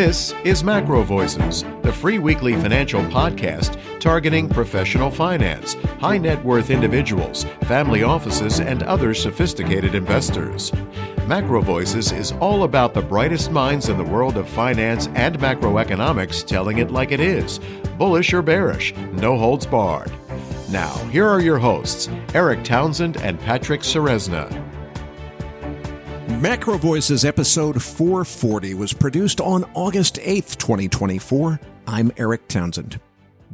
This is MacroVoices, the free weekly financial podcast targeting professional finance, high net worth individuals, family offices, and other sophisticated investors. MacroVoices is all about the brightest minds in the world of finance and macroeconomics telling it like it is, bullish or bearish, no holds barred. Now, here are your hosts, Eric Townsend and Patrick Ceresna. MacroVoices episode 440 was produced on August 8th, 2024. I'm Eric Townsend.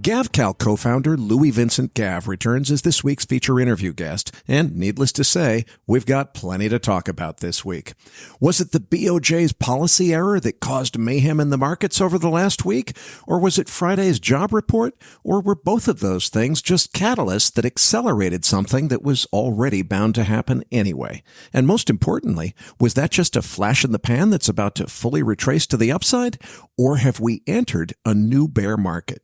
GavCal co-founder Louis Vincent Gav returns as this week's feature interview guest, and needless to say, we've got plenty to talk about this week. Was it the BOJ's policy error that caused mayhem in the markets over the last week? Or was it Friday's job report? Or were both of those things just catalysts that accelerated something that was already bound to happen anyway? And most importantly, was that just a flash in the pan that's about to fully retrace to the upside? Or have we entered a new bear market?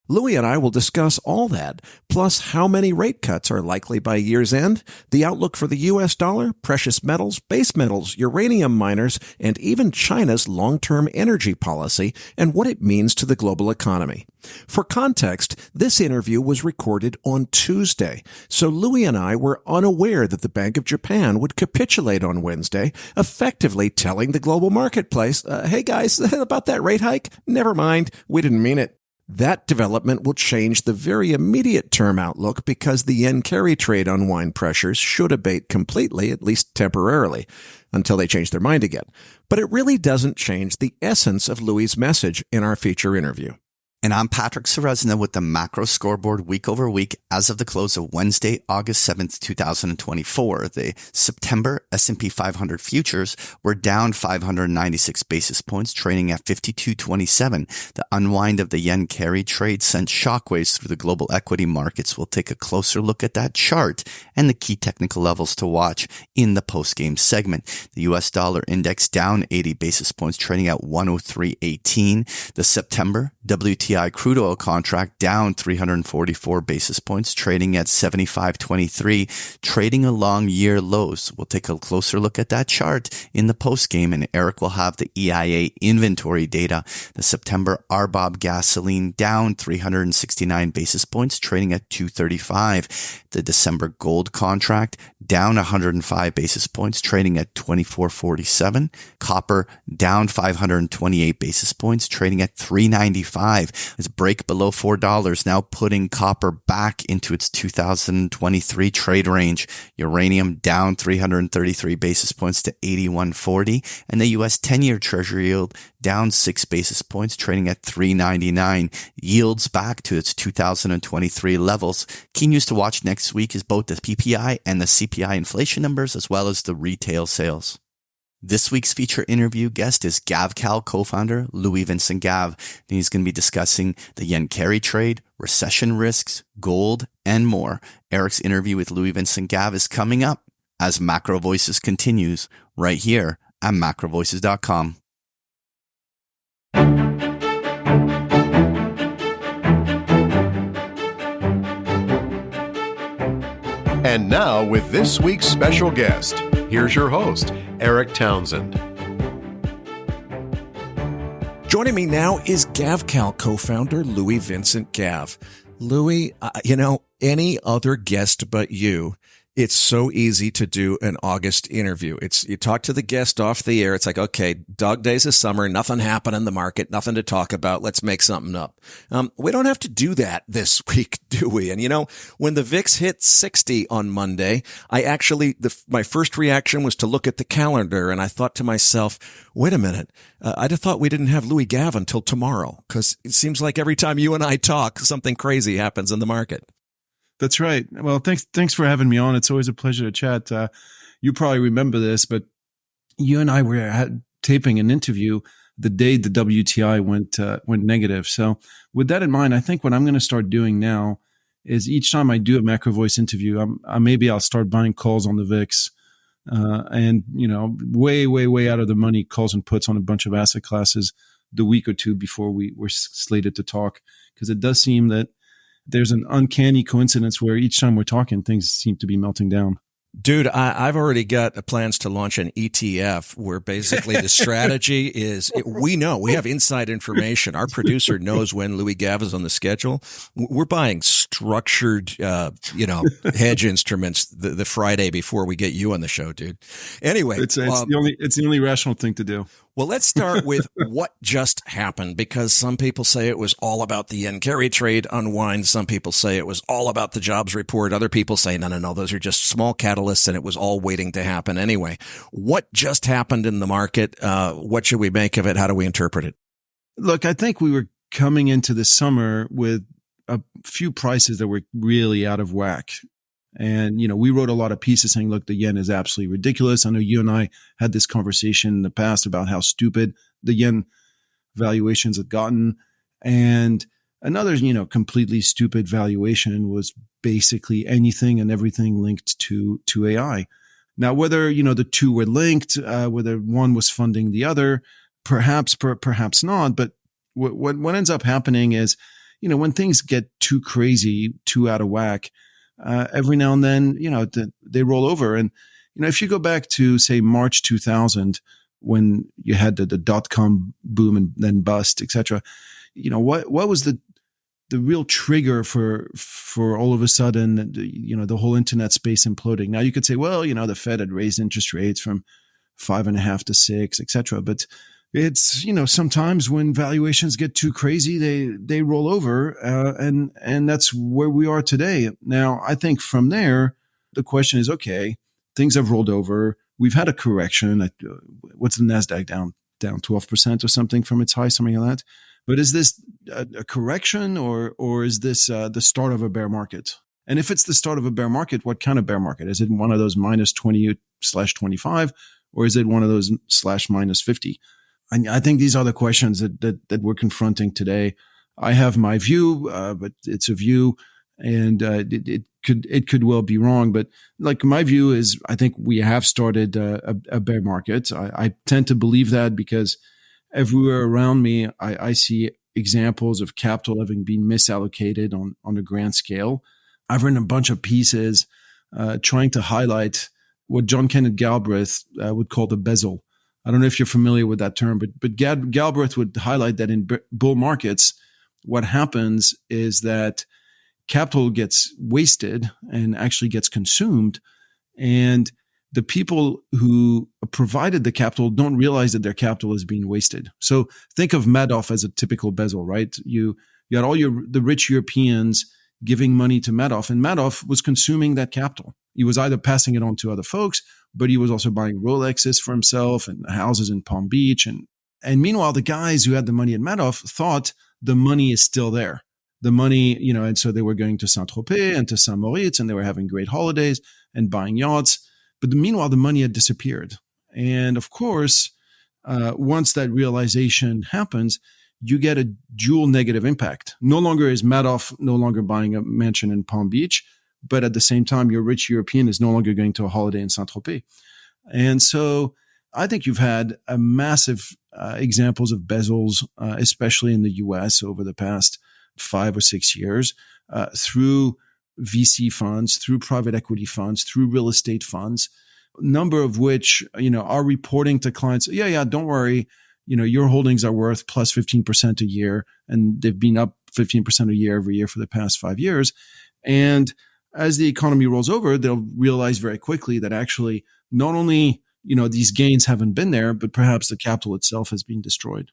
Louis and I will discuss all that, plus how many rate cuts are likely by year's end, the outlook for the U.S. dollar, precious metals, base metals, uranium miners, and even China's long-term energy policy and what it means to the global economy. For context, this interview was recorded on Tuesday, so Louis and I were unaware that the Bank of Japan would capitulate on Wednesday, effectively telling the global marketplace, hey guys, about that rate hike? Never mind, we didn't mean it. That development will change the very immediate term outlook because the yen carry trade unwind pressures should abate completely, at least temporarily, until they change their mind again. But it really doesn't change the essence of Louis' message in our feature interview. And I'm Patrick Ceresna with the Macro Scoreboard week over week as of the close of Wednesday, August 7th, 2024. The September S&P 500 futures were down 596 basis points, trading at 52.27. The unwind of the yen carry trade sent shockwaves through the global equity markets. We'll take a closer look at that chart and the key technical levels to watch in the post-game segment. The U.S. dollar index down 80 basis points, trading at 103.18. The September WTI crude oil contract down 344 basis points, trading at 75.23, trading along year lows. We'll take a closer look at that chart in the postgame, and Eric will have the EIA inventory data. The September RBOB gasoline down 369 basis points, trading at 235. The December gold contract down 105 basis points, trading at 24.47. Copper down 528 basis points, trading at 395. It's break below $4, now putting copper back into its 2023 trade range. Uranium down 333 basis points to 81.40, and the U.S. 10-year Treasury yield down 6 basis points, trading at 3.99. Yields back to its 2023 levels. Key news to watch next week is both the PPI and the CPI inflation numbers, as well as the retail sales. This week's feature interview guest is GavCal co-founder Louis Vincent Gav. He's going to be discussing the yen carry trade, recession risks, gold, and more. Eric's interview with Louis Vincent Gav is coming up as MacroVoices continues right here at MacroVoices.com. And now, with this week's special guest, here's your host, Eric Townsend. Joining me now is GavCal co-founder Louis Vincent Gav. Louis, any other guest but you, it's so easy to do an August interview. You talk to the guest off the air. It's like, okay, dog days of summer, nothing happened in the market, nothing to talk about. Let's make something up. We don't have to do that this week, do we? And when the VIX hit 60 on Monday, my first reaction was to look at the calendar, and I thought to myself, wait a minute. I'd have thought we didn't have Louis Gav until tomorrow, because it seems like every time you and I talk, something crazy happens in the market. That's right. Well, thanks for having me on. It's always a pleasure to chat. You probably remember this, but you and I were taping an interview the day the WTI went negative. So with that in mind, I think what I'm going to start doing now is each time I do a MacroVoice interview, maybe I'll start buying calls on the VIX, and way out of the money calls and puts on a bunch of asset classes the week or two before we're slated to talk, because it does seem that there's an uncanny coincidence where each time we're talking, things seem to be melting down. Dude, I've already got plans to launch an ETF where basically the strategy is we have inside information. Our producer knows when Louis Gav is on the schedule. We're buying structured, hedge instruments the Friday before we get you on the show, dude. Anyway, it's the only rational thing to do. Well, let's start with what just happened, because some people say it was all about the yen carry trade unwind. Some people say it was all about the jobs report. Other people say, no, those are just small catalysts and it was all waiting to happen anyway. What just happened in the market? What should we make of it? How do we interpret it? Look, I think we were coming into the summer with a few prices that were really out of whack. And, we wrote a lot of pieces saying, look, the yen is absolutely ridiculous. I know you and I had this conversation in the past about how stupid the yen valuations had gotten. And another, completely stupid valuation was basically anything and everything linked to AI. Now, whether, the two were linked, whether one was funding the other, perhaps not. But what ends up happening is, when things get too crazy, too out of whack, every now and then, they roll over. And, if you go back to, say, March 2000, when you had the dot-com boom and then bust, et cetera, what was the real trigger for all of a sudden, the whole internet space imploding? Now you could say, well, the Fed had raised interest rates from 5.5 to 6, et cetera. But it's, sometimes when valuations get too crazy, they roll over, and that's where we are today. Now, I think from there, the question is, okay, things have rolled over. We've had a correction. What's the NASDAQ down 12% or something from its high, something like that. But is this a correction or is this the start of a bear market? And if it's the start of a bear market, what kind of bear market? Is it one of those minus 20/25, or is it one of those /50? I think these are the questions that we're confronting today. I have my view, but it's a view, and it could well be wrong. But like, my view is, I think we have started a bear market. I tend to believe that because everywhere around me, I see examples of capital having been misallocated on a grand scale. I've written a bunch of pieces trying to highlight what John Kenneth Galbraith would call the bezel. I don't know if you're familiar with that term, but Galbraith would highlight that in bull markets, what happens is that capital gets wasted and actually gets consumed, and the people who provided the capital don't realize that their capital is being wasted. So think of Madoff as a typical bezel, right? You got all the rich Europeans giving money to Madoff, and Madoff was consuming that capital. He was either passing it on to other folks, but he was also buying Rolexes for himself and houses in Palm Beach. And meanwhile, the guys who had the money at Madoff thought the money is still there. The money, and so they were going to Saint-Tropez and to Saint Moritz, and they were having great holidays and buying yachts. But meanwhile, the money had disappeared. And of course, once that realization happens, you get a dual negative impact. No longer is Madoff no longer buying a mansion in Palm Beach, but at the same time, your rich European is no longer going to a holiday in Saint-Tropez. And so I think you've had a massive examples of bezels, especially in the US over the past 5 or 6 years, through VC funds, through private equity funds, through real estate funds, a number of which, are reporting to clients, yeah, don't worry, your holdings are worth plus 15% a year, and they've been up 15% a year every year for the past 5 years. And as the economy rolls over, they'll realize very quickly that actually not only, these gains haven't been there, but perhaps the capital itself has been destroyed.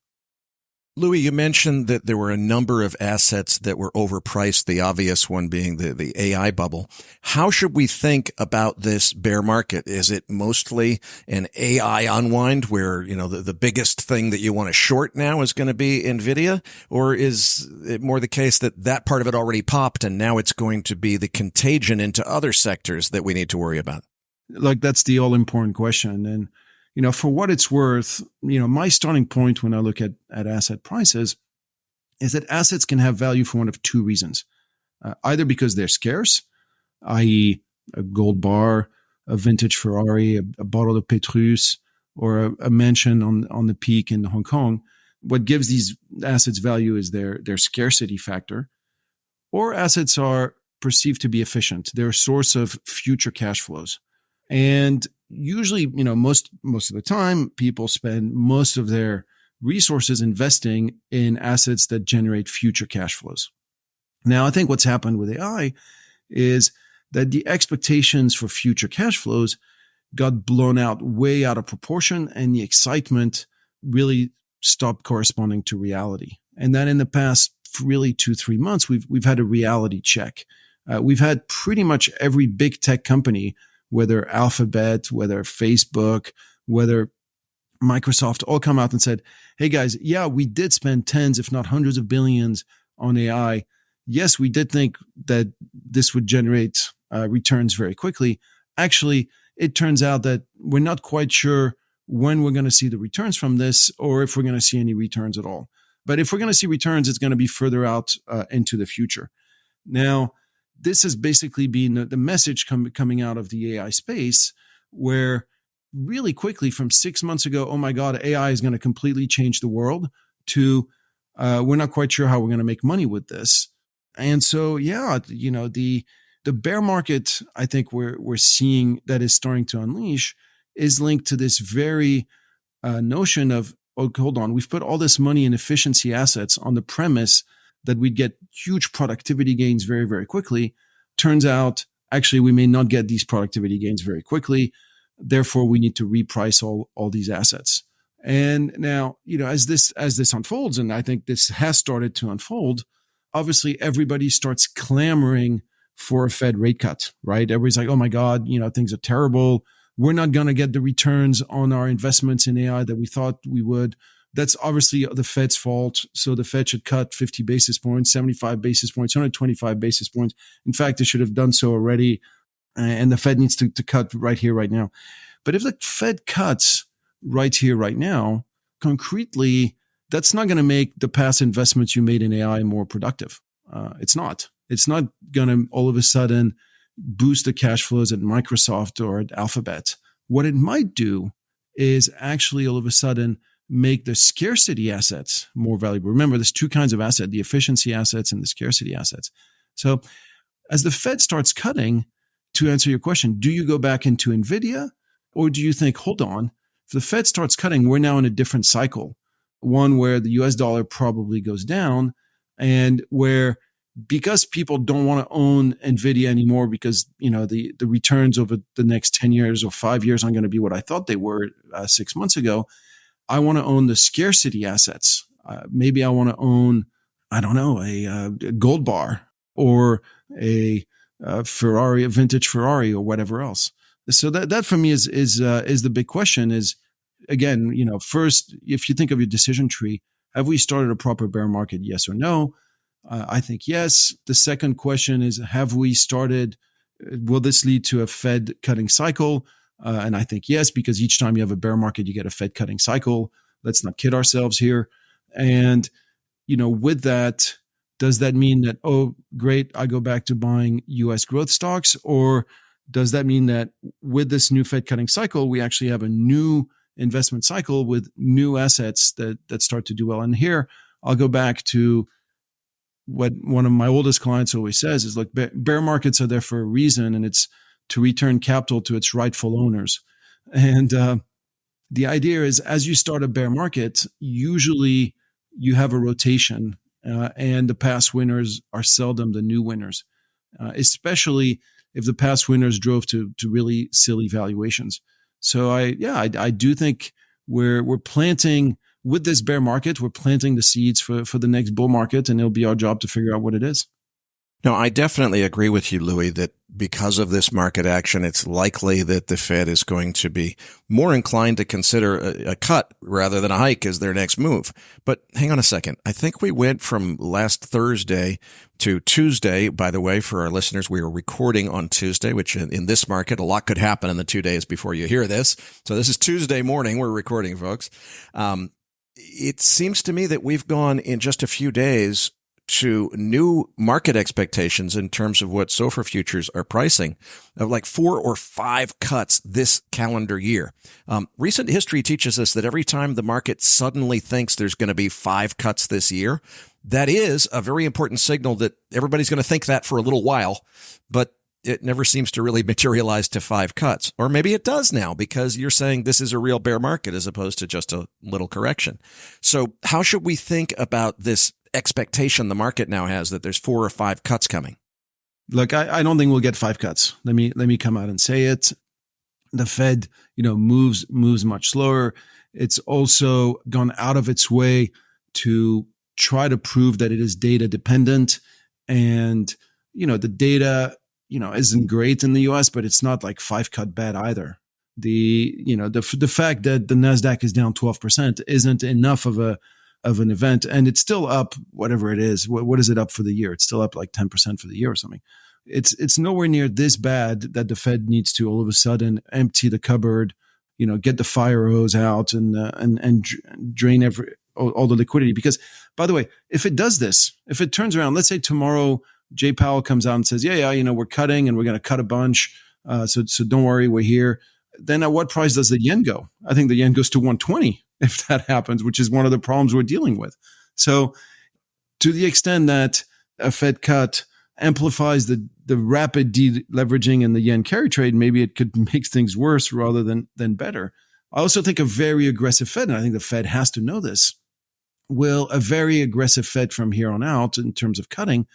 Louis, you mentioned that there were a number of assets that were overpriced, the obvious one being the AI bubble. How should we think about this bear market? Is it mostly an AI unwind where, the biggest thing that you want to short now is going to be NVIDIA? Or is it more the case that part of it already popped and now it's going to be the contagion into other sectors that we need to worry about? Like, that's the all-important question. And for what it's worth, my starting point when I look at asset prices is that assets can have value for one of two reasons. Either because they're scarce, i.e. a gold bar, a vintage Ferrari, a bottle of Petrus, or a mansion on the peak in Hong Kong. What gives these assets value is their scarcity factor. Or assets are perceived to be efficient. They're a source of future cash flows. And usually, most of the time, people spend most of their resources investing in assets that generate future cash flows. Now, I think what's happened with AI is that the expectations for future cash flows got blown out way out of proportion, and the excitement really stopped corresponding to reality. And then in the past really 2-3 months, we've had a reality check. We've had pretty much every big tech company, whether Alphabet, whether Facebook, whether Microsoft, all come out and said, hey guys, yeah, we did spend tens, if not hundreds of billions on AI. Yes, we did think that this would generate returns very quickly. Actually, it turns out that we're not quite sure when we're going to see the returns from this, or if we're going to see any returns at all. But if we're going to see returns, it's going to be further out into the future. Now, this has basically been the message coming out of the AI space, where really quickly from 6 months ago, oh my God, AI is going to completely change the world, to we're not quite sure how we're going to make money with this. And so, yeah, the bear market, I think we're seeing that is starting to unleash, is linked to this very notion of, oh, hold on, we've put all this money in efficiency assets on the premise that we'd get huge productivity gains very, very quickly. Turns out, actually, we may not get these productivity gains very quickly. Therefore, we need to reprice all these assets. And now, as this unfolds, and I think this has started to unfold, obviously everybody starts clamoring for a Fed rate cut, right? Everybody's like, oh my God, things are terrible. We're not going to get the returns on our investments in AI that we thought we would. That's obviously the Fed's fault. So the Fed should cut 50 basis points, 75 basis points, 125 basis points. In fact, it should have done so already. And the Fed needs to cut right here, right now. But if the Fed cuts right here, right now, concretely, that's not going to make the past investments you made in AI more productive. It's not. It's not going to all of a sudden boost the cash flows at Microsoft or at Alphabet. What it might do is actually all of a sudden make the scarcity assets more valuable. Remember, there's two kinds of assets, the efficiency assets and the scarcity assets. So as the Fed starts cutting, to answer your question, do you go back into NVIDIA, or do you think, hold on, if the Fed starts cutting, we're now in a different cycle, one where the US dollar probably goes down, and where, because people don't want to own NVIDIA anymore because, the returns over the next 10 years or 5 years aren't going to be what I thought they were 6 months ago, I want to own the scarcity assets. Maybe I want to own, I don't know, a gold bar, or a Ferrari, a vintage Ferrari, or whatever else. So that for me is the big question. Is, again, first, if you think of your decision tree, have we started a proper bear market? Yes or no? I think yes. The second question is, have we started? Will this lead to a Fed cutting cycle? And I think yes, because each time you have a bear market, you get a Fed cutting cycle. Let's not kid ourselves here. And with that, does that mean that, oh, great, I go back to buying U.S. growth stocks? Or does that mean that with this new Fed cutting cycle, we actually have a new investment cycle with new assets that start to do well? And here, I'll go back to what one of my oldest clients always says is, look, bear markets are there for a reason, and it's to return capital to its rightful owners. And the idea is, as you start a bear market, usually you have a rotation, and the past winners are seldom the new winners, especially if the past winners drove to really silly valuations. So I do think we're planting, with this bear market, we're planting the seeds for the next bull market, and it'll be our job to figure out what it is. No, I definitely agree with you, Louis, that because of this market action, it's likely that the Fed is going to be more inclined to consider a cut rather than a hike as their next move. But hang on a second. I think we went from last Thursday to Tuesday. By the way, for our listeners, we are recording on Tuesday, which in this market, a lot could happen in the 2 days before you hear this. So this is Tuesday morning. We're recording, folks. It seems to me that we've gone in just a few days to new market expectations in terms of what SOFR futures are pricing, of like 4 or 5 cuts this calendar year. Recent history teaches us that every time the market suddenly thinks there's going to be 5 cuts this year, that is a very important signal that everybody's going to think that for a little while. But it never seems to really materialize to 5 cuts. Or maybe it does now because you're saying this is a real bear market as opposed to just a little correction. So how should we think about this expectation the market now has that there's 4 or 5 cuts coming? Look, I don't think we'll get 5 cuts. Let me come out and say it. The Fed, moves much slower. It's also gone out of its way to try to prove that it is data dependent. And, the data, isn't great in the US, but it's not like 5 cut bad either. The fact that the NASDAQ is down 12% isn't enough of an event. And it's still up, whatever it is. What is it up for the year? It's still up like 10% for the year or something. It's nowhere near this bad that the Fed needs to all of a sudden empty the cupboard, get the fire hose out and drain all the liquidity. Because, by the way, if it does this, if it turns around, let's say tomorrow Jay Powell comes out and says, we're cutting and we're going to cut a bunch. So don't worry, we're here. Then at what price does the yen go? I think the yen goes to 120 if that happens, which is one of the problems we're dealing with. So to the extent that a Fed cut amplifies the rapid deleveraging and the yen carry trade, maybe it could make things worse rather than better. I also think a very aggressive Fed, and I think the Fed has to know this, a very aggressive Fed from here on out in terms of cutting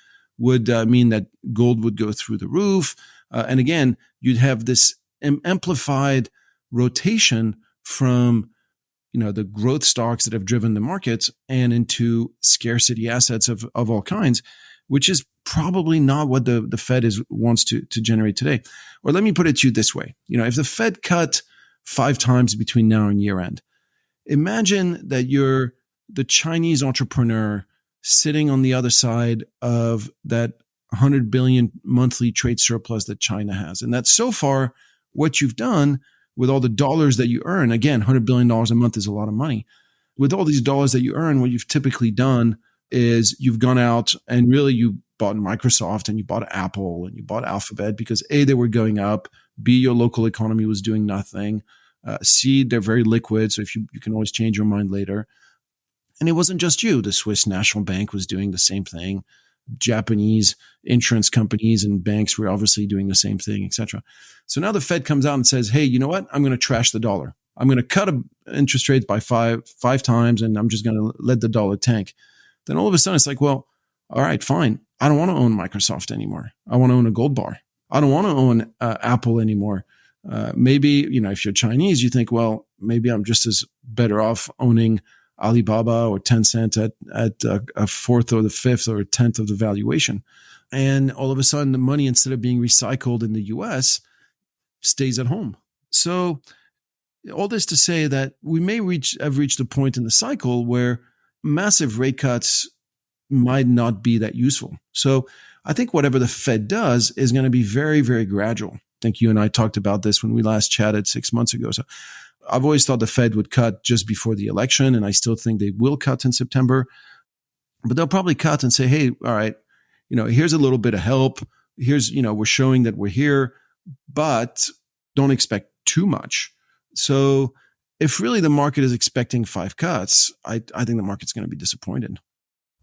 would mean that gold would go through the roof. And again, you'd have this amplified rotation from the growth stocks that have driven the markets and into scarcity assets of all kinds, which is probably not what the Fed wants to generate today. Or let me put it to you this way. If the Fed cut 5 times between now and year end, imagine that you're the Chinese entrepreneur sitting on the other side of that 100 billion monthly trade surplus that China has. And that's so far what you've done with all the dollars that you earn. Again, $100 billion a month is a lot of money. With all these dollars that you earn, what you've typically done is you've gone out and really you bought Microsoft and you bought Apple and you bought Alphabet because A, they were going up, B, your local economy was doing nothing, C, they're very liquid, so if you can always change your mind later. And it wasn't just you. The Swiss National Bank was doing the same thing. Japanese insurance companies and banks were obviously doing the same thing, etc. So now the Fed comes out and says, hey, you know what? I'm going to trash the dollar. I'm going to cut interest rates by five times, and I'm just going to let the dollar tank. Then all of a sudden it's like, well, all right, fine. I don't want to own Microsoft anymore. I want to own a gold bar. I don't want to own Apple anymore. Maybe, if you're Chinese, you think, well, maybe I'm just as better off owning Alibaba or Tencent at a fourth or the fifth or a tenth of the valuation. And all of a sudden, the money, instead of being recycled in the US, stays at home. So all this to say that we may have reached a point in the cycle where massive rate cuts might not be that useful. So I think whatever the Fed does is going to be very, very gradual. I think you and I talked about this when we last chatted 6 months ago. So I've always thought the Fed would cut just before the election, and I still think they will cut in September. But they'll probably cut and say, hey, all right, here's a little bit of help. Here's, we're showing that we're here, but don't expect too much. So if really the market is expecting 5 cuts, I think the market's going to be disappointed.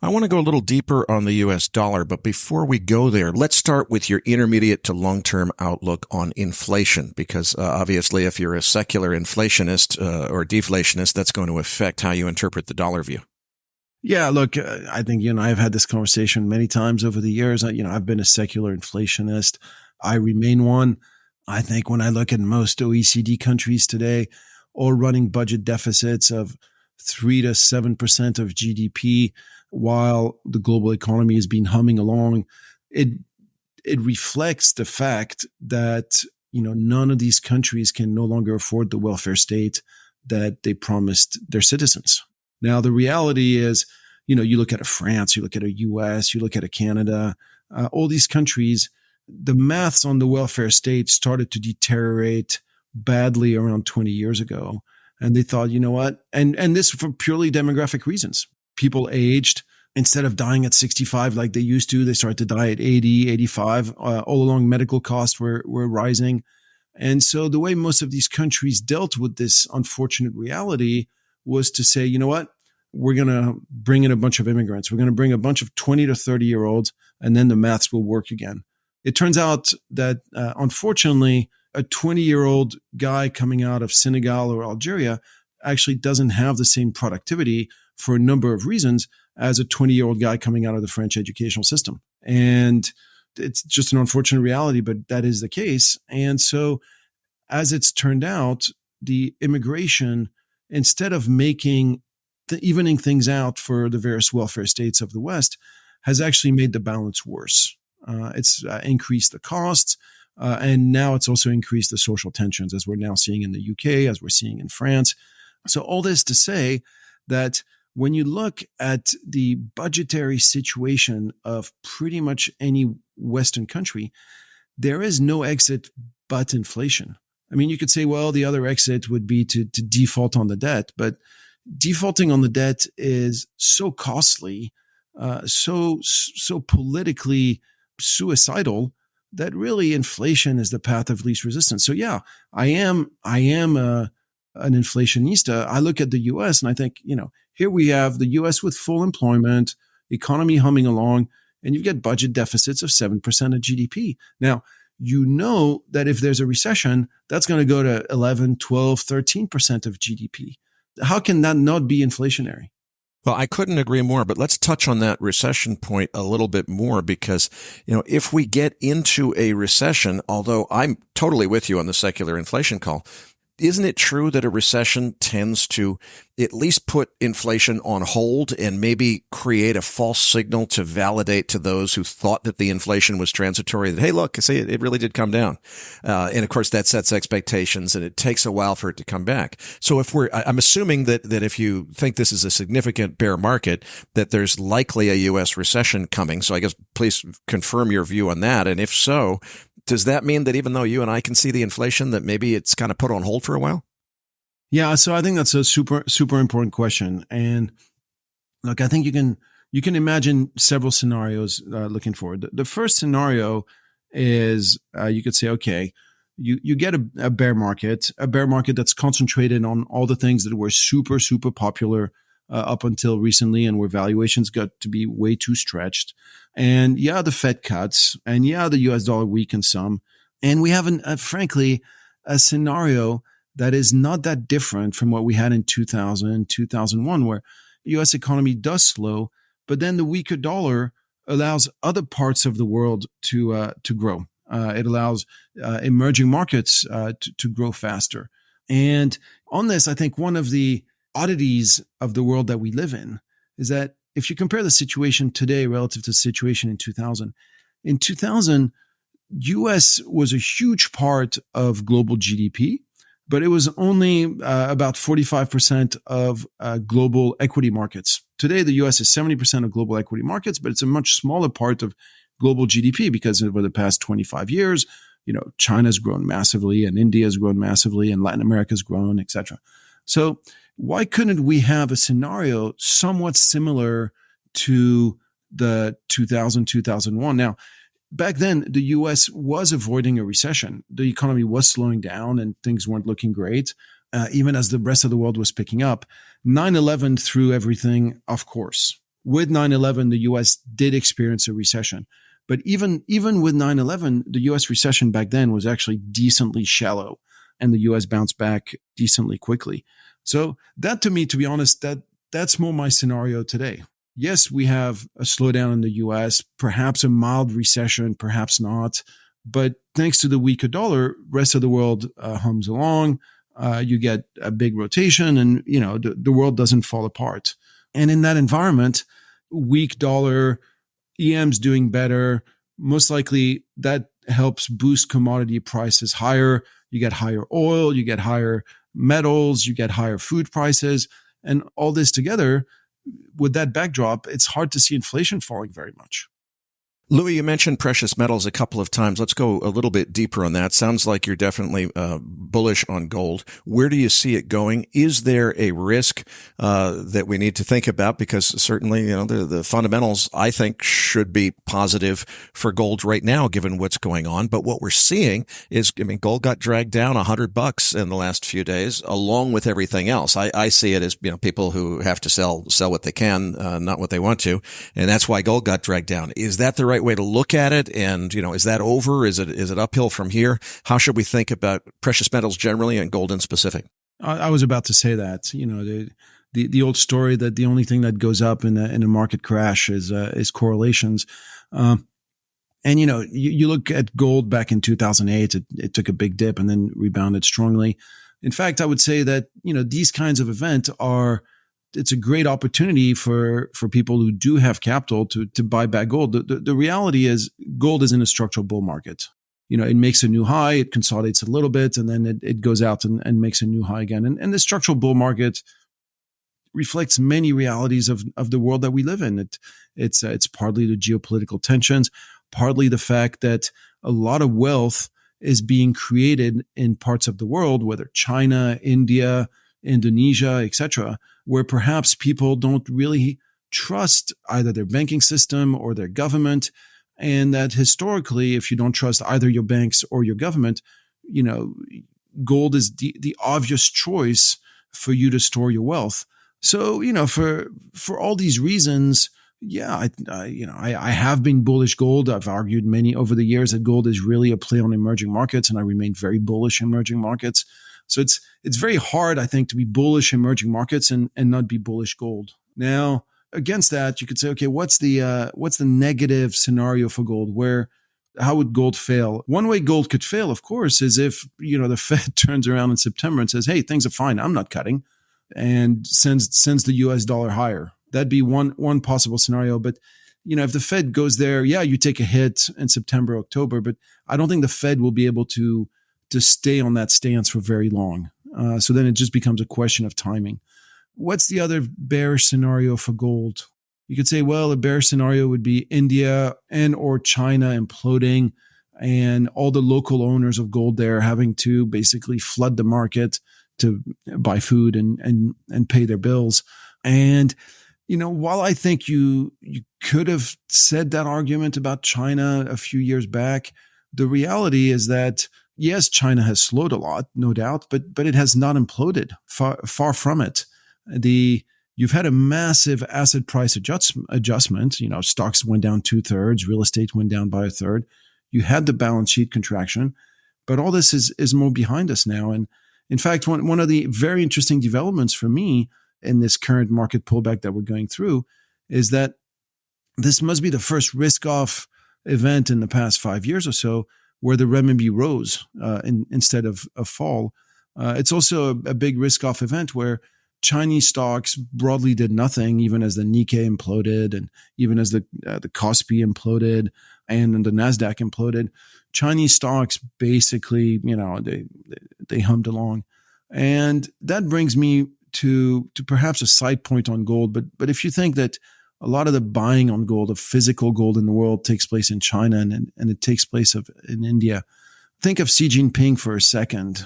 I want to go a little deeper on the U.S. dollar, but before we go there, let's start with your intermediate to long-term outlook on inflation, because obviously if you're a secular inflationist or deflationist, that's going to affect how you interpret the dollar view. Yeah, look, I think you and I have had this conversation many times over the years. I've been a secular inflationist. I remain one. I think when I look at most OECD countries today, all running budget deficits of 3 to 7% of GDP, while the global economy has been humming along, it reflects the fact that none of these countries can no longer afford the welfare state that they promised their citizens. Now, the reality is, you look at a France, you look at a US, you look at a Canada, all these countries, the maths on the welfare state started to deteriorate badly around 20 years ago. And they thought, you know what? And this for purely demographic reasons. People aged. Instead of dying at 65 like they used to, they started to die at 80, 85. All along, medical costs were rising. And so the way most of these countries dealt with this unfortunate reality was to say, you know what? We're going to bring in a bunch of immigrants. We're going to bring a bunch of 20 to 30-year-olds, and then the maths will work again. it turns out that, unfortunately, a 20-year-old guy coming out of Senegal or Algeria actually doesn't have the same productivity for a number of reasons as a 20-year-old guy coming out of the French educational system. And it's just an unfortunate reality, but that is the case. And so as it's turned out, the immigration, instead of evening things out for the various welfare states of the West, has actually made the balance worse. It's increased the costs, and now it's also increased the social tensions, as we're now seeing in the UK, as we're seeing in France. So all this to say that when you look at the budgetary situation of pretty much any Western country, there is no exit but inflation. I mean, you could say, well, the other exit would be to default on the debt, but defaulting on the debt is so costly, so politically suicidal, that really inflation is the path of least resistance. So yeah, I am an inflationista. I look at the U.S. and I think, here we have the U.S. with full employment, economy humming along, and you've got budget deficits of 7% of GDP. Now, you know that if there's a recession, that's going to go to 11, 12, 13% of GDP. How can that not be inflationary? Well, I couldn't agree more, but let's touch on that recession point a little bit more because, if we get into a recession, although I'm totally with you on the secular inflation call, isn't it true that a recession tends to at least put inflation on hold and maybe create a false signal to validate to those who thought that the inflation was transitory that, hey, look, see, it really did come down. And of course, that sets expectations and it takes a while for it to come back. So I'm assuming that if you think this is a significant bear market, that there's likely a U.S. recession coming. So I guess please confirm your view on that. And if so, does that mean that even though you and I can see the inflation, that maybe it's kind of put on hold for a while? Yeah, so I think that's a super, super important question. And look, I think you can imagine several scenarios looking forward. The first scenario is you could say, okay, you get a bear market that's concentrated on all the things that were super, super popular up until recently and where valuations got to be way too stretched. And yeah, the Fed cuts, and yeah, the US dollar weakens some. And we have, frankly, a scenario that is not that different from what we had in 2000, 2001, where the US economy does slow, but then the weaker dollar allows other parts of the world to grow. It allows emerging markets to grow faster. And on this, I think one of the oddities of the world that we live in is that if you compare the situation today relative to the situation in 2000, US was a huge part of global GDP, but it was only about 45% of global equity markets. Today, the US is 70% of global equity markets, but it's a much smaller part of global GDP because over the past 25 years, China's grown massively and India's grown massively and Latin America's grown, et cetera. So why couldn't we have a scenario somewhat similar to the 2000, 2001? Now, back then, the U.S. was avoiding a recession. The economy was slowing down and things weren't looking great, even as the rest of the world was picking up. 9/11 threw everything, of course. With 9/11, the U.S. did experience a recession. But even with 9/11, the U.S. recession back then was actually decently shallow, and the U.S. bounced back decently quickly. So that, to me, to be honest, that's more my scenario today. Yes, we have a slowdown in the U.S., perhaps a mild recession, perhaps not. But thanks to the weaker dollar, rest of the world hums along. You get a big rotation and, the world doesn't fall apart. And in that environment, weak dollar, EM's doing better. Most likely that helps boost commodity prices higher. You get higher oil, you get higher metals, you get higher food prices. And all this together, with that backdrop, it's hard to see inflation falling very much. Louis, you mentioned precious metals a couple of times. Let's go a little bit deeper on that. Sounds like you're definitely bullish on gold. Where do you see it going? Is there a risk that we need to think about? Because certainly, the fundamentals, I think, should be positive for gold right now, given what's going on. But what we're seeing is, gold got dragged down $100 in the last few days, along with everything else. I see it as, people who have to sell what they can, not what they want to. And that's why gold got dragged down. Is that the right way to look at it? And, is that over? Is it uphill from here? How should we think about precious metals generally and gold in specific? I was about to say that, the old story that the only thing that goes up in a market crash is correlations. And, you look at gold back in 2008, it took a big dip and then rebounded strongly. In fact, I would say that, these kinds of events it's a great opportunity for people who do have capital to buy back gold. The reality is gold is in a structural bull market. It makes a new high, it consolidates a little bit, and then it goes out and makes a new high again. And the structural bull market reflects many realities of the world that we live in. It's partly the geopolitical tensions, partly the fact that a lot of wealth is being created in parts of the world, whether China, India, Indonesia, etc., where perhaps people don't really trust either their banking system or their government. And that historically, if you don't trust either your banks or your government, gold is the obvious choice for you to store your wealth. So, for all these reasons, yeah, I have been bullish gold. I've argued many over the years that gold is really a play on emerging markets, and I remain very bullish emerging markets. So it's very hard, I think, to be bullish emerging markets and not be bullish gold. Now, against that, you could say, okay, what's the negative scenario for gold? How would gold fail? One way gold could fail, of course, is if the Fed turns around in September and says, "Hey, things are fine. I'm not cutting," and sends the U.S. dollar higher. That'd be one possible scenario. But if the Fed goes there, yeah, you take a hit in September, October, but I don't think the Fed will be able to stay on that stance for very long. So then it just becomes a question of timing. What's the other bearish scenario for gold? You could say, well, a bearish scenario would be India and or China imploding and all the local owners of gold there having to basically flood the market to buy food and pay their bills. And, while I think you could have said that argument about China a few years back, the reality is that yes, China has slowed a lot, no doubt, but it has not imploded. Far from it. You've had a massive asset price adjustment. Stocks went down 2/3, real estate went down by 1/3. You had the balance sheet contraction, but all this is more behind us now. And in fact, one of the very interesting developments for me in this current market pullback that we're going through is that this must be the first risk-off event in the past 5 years or so where the renminbi rose instead of a fall. It's also a big risk-off event where Chinese stocks broadly did nothing, even as the Nikkei imploded and even as the Kospi imploded and the NASDAQ imploded. Chinese stocks basically, they hummed along. And that brings me to perhaps a side point on gold. But if you think that a lot of the buying on gold, of physical gold in the world, takes place in China and it takes place in India. Think of Xi Jinping for a second.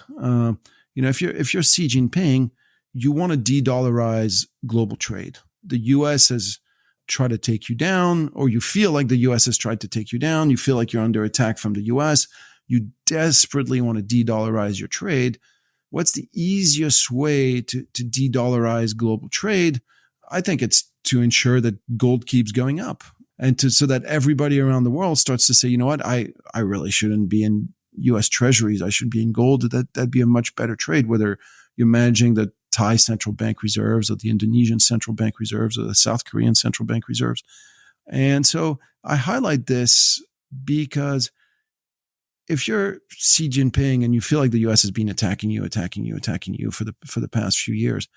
If you're Xi Jinping, you want to de-dollarize global trade. The U.S. has tried to take you down, or you feel like the U.S. has tried to take you down. You feel like you're under attack from the U.S. You desperately want to de-dollarize your trade. What's the easiest way to de-dollarize global trade? I think it's to ensure that gold keeps going up and so that everybody around the world starts to say, you know what, I really shouldn't be in U.S. treasuries. I should be in gold. That'd be a much better trade, whether you're managing the Thai central bank reserves or the Indonesian central bank reserves or the South Korean central bank reserves. And so I highlight this because if you're Xi Jinping and you feel like the U.S. has been attacking you for the past few years,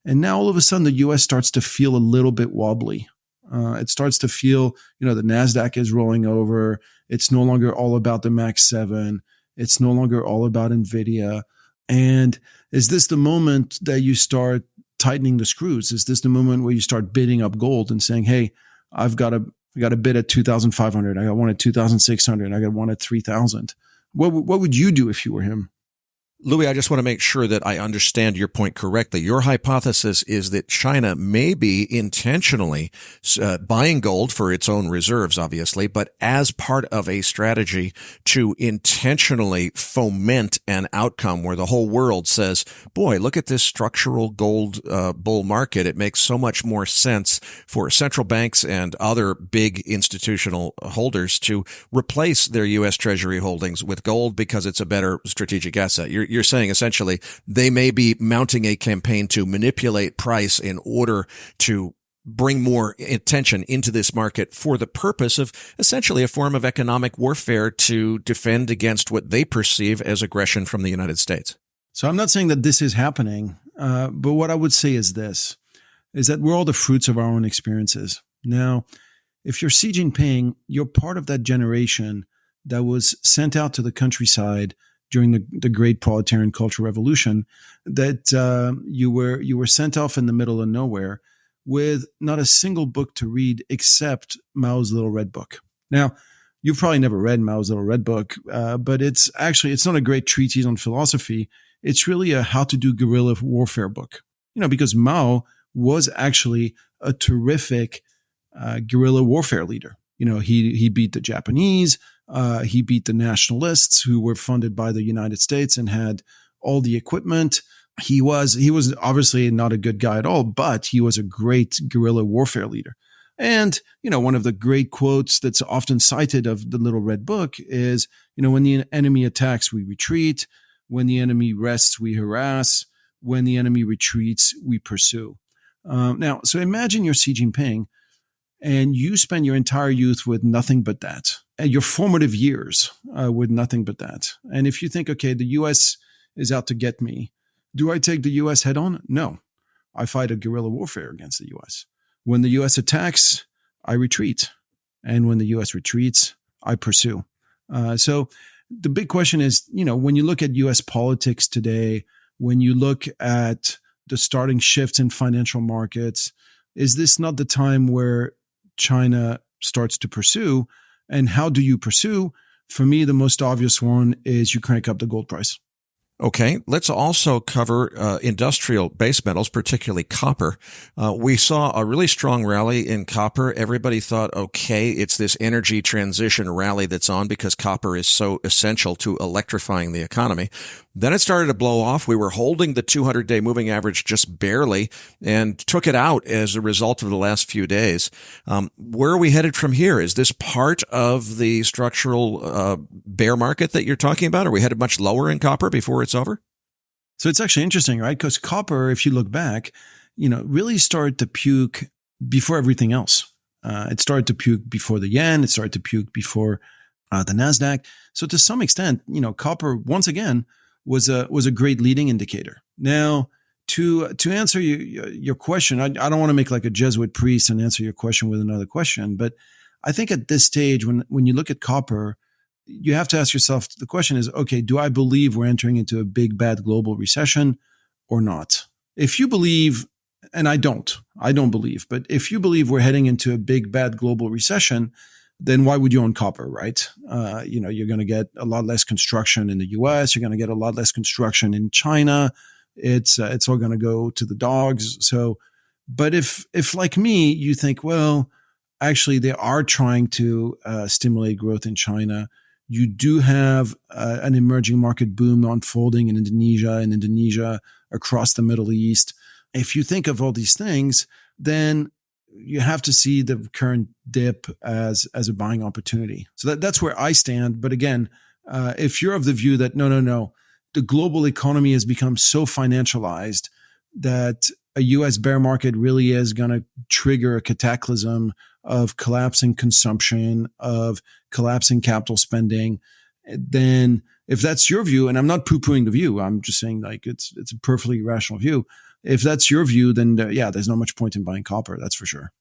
and now all of a sudden the U.S. starts to feel a little bit wobbly. It starts to feel, the NASDAQ is rolling over. It's no longer all about the Max 7. It's no longer all about NVIDIA. And is this the moment that you start tightening the screws? Is this the moment where you start bidding up gold and saying, hey, I've got a bid at 2,500. I got one at 2,600. I got one at 3,000. What would you do if you were him? Louis, I just want to make sure that I understand your point correctly. Your hypothesis is that China may be intentionally buying gold for its own reserves, obviously, but as part of a strategy to intentionally foment an outcome where the whole world says, boy, look at this structural gold bull market. It makes so much more sense for central banks and other big institutional holders to replace their U.S. Treasury holdings with gold because it's a better strategic asset. You're saying essentially they may be mounting a campaign to manipulate price in order to bring more attention into this market for the purpose of essentially a form of economic warfare to defend against what they perceive as aggression from the United States. So I'm not saying that this is happening, but what I would say is this, is that we're all the fruits of our own experiences. Now, if you're Xi Jinping, you're part of that generation that was sent out to the countryside during the great proletarian cultural revolution, that you were sent off in the middle of nowhere with not a single book to read except Mao's Little Red Book. Now, you've probably never read Mao's Little Red Book, but it's not a great treatise on philosophy. It's really a how to do guerrilla warfare book. Because Mao was actually a terrific guerrilla warfare leader. He beat the Japanese. He beat the nationalists who were funded by the United States and had all the equipment. He was obviously not a good guy at all, but he was a great guerrilla warfare leader. And, one of the great quotes that's often cited of the Little Red Book is, when the enemy attacks, we retreat. When the enemy rests, we harass. When the enemy retreats, we pursue. Now, so imagine you're Xi Jinping and you spend your entire youth with nothing but that, and your formative years with nothing but that. And if you think, okay, the U.S. is out to get me, do I take the U.S. head on? No. I fight a guerrilla warfare against the U.S. When the U.S. attacks, I retreat. And when the U.S. retreats, I pursue. So the big question is, when you look at U.S. politics today, when you look at the starting shifts in financial markets, is this not the time where China starts to pursue? And how do you pursue? For me, the most obvious one is you crank up the gold price. Okay, let's also cover industrial base metals, particularly copper. We saw a really strong rally in copper. Everybody thought, okay, it's this energy transition rally that's on because copper is so essential to electrifying the economy. Then it started to blow off. We were holding the 200-day moving average just barely and took it out as a result of the last few days. Where are we headed from here? Is this part of the structural bear market that you're talking about? Are we headed much lower in copper before it's over? So it's actually interesting, right? Because copper, if you look back, really started to puke before everything else. It started to puke before the yen. It started to puke before the NASDAQ. So to some extent, copper, once again, was a great leading indicator. Now, to answer your question, I don't want to make like a Jesuit priest and answer your question with another question, but I think at this stage, when you look at copper, you have to ask yourself, the question is, okay, do I believe we're entering into a big, bad global recession or not? If you believe, and I don't believe, but if you believe we're heading into a big, bad global recession, then why would you own copper, right? You're going to get a lot less construction in the US. You're going to get a lot less construction in China. It's all going to go to the dogs. So, but if like me, you think, well, actually they are trying to stimulate growth in China. You do have an emerging market boom unfolding in Indonesia, across the Middle East. If you think of all these things, then you have to see the current dip as a buying opportunity. So that's where I stand. But again, if you're of the view that no, the global economy has become so financialized that a U.S. bear market really is going to trigger a cataclysm of collapsing consumption, of collapsing capital spending, then if that's your view, and I'm not poo-pooing the view, I'm just saying like it's a perfectly rational view. If that's your view, then there's not much point in buying copper. That's for sure.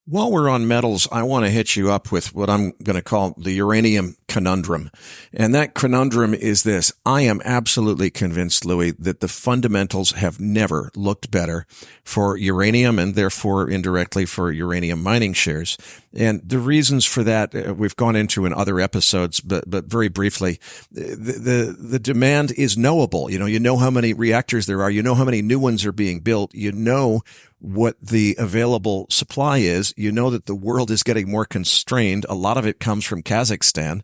While we're on metals, I want to hit you up with what I'm going to call the uranium conundrum. And that conundrum is this. I am absolutely convinced, Louis, that the fundamentals have never looked better for uranium and therefore indirectly for uranium mining shares. And the reasons for that, we've gone into in other episodes, but very briefly, the demand is knowable. You know how many reactors there are. You know how many new ones are being built. You know what the available supply is. You know that the world is getting more constrained. A lot of it comes from Kazakhstan.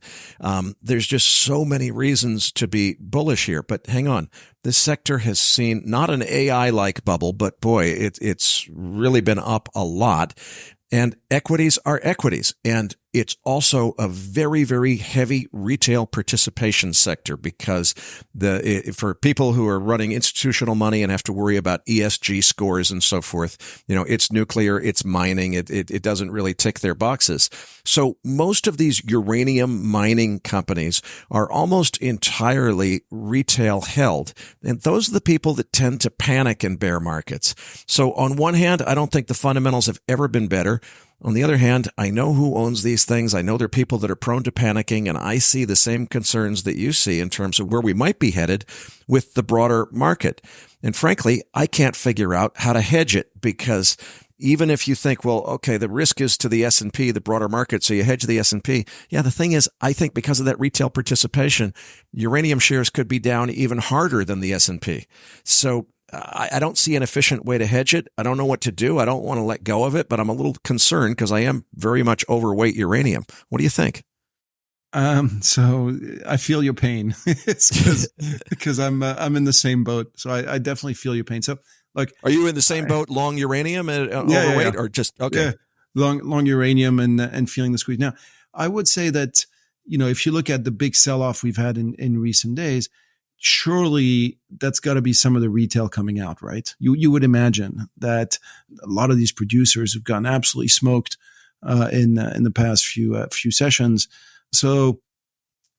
There's just so many reasons to be bullish here. But hang on. This sector has seen not an AI-like bubble, but boy, it's really been up a lot. And equities are equities. And it's also a very, very heavy retail participation sector because for people who are running institutional money and have to worry about ESG scores and so forth, it's nuclear, it's mining, it doesn't really tick their boxes. So most of these uranium mining companies are almost entirely retail held. And those are the people that tend to panic in bear markets. So on one hand, I don't think the fundamentals have ever been better. On the other hand, I know who owns these things. I know they're people that are prone to panicking, and I see the same concerns that you see in terms of where we might be headed with the broader market. And frankly, I can't figure out how to hedge it because even if you think, well, okay, the risk is to the S&P, the broader market, so you hedge the S&P. Yeah, the thing is, I think because of that retail participation, uranium shares could be down even harder than the S&P. So I don't see an efficient way to hedge it. I don't know what to do. I don't want to let go of it, but I'm a little concerned because I am very much overweight uranium. What do you think? So I feel your pain. It's because I'm in the same boat. So I definitely feel your pain. So like, are you in the same boat, long uranium and overweight, or just okay? Yeah, long uranium and feeling the squeeze. Now, I would say that if you look at the big sell-off we've had in recent days, surely that's got to be some of the retail coming out, right? You would imagine that a lot of these producers have gotten absolutely smoked in the past few sessions. So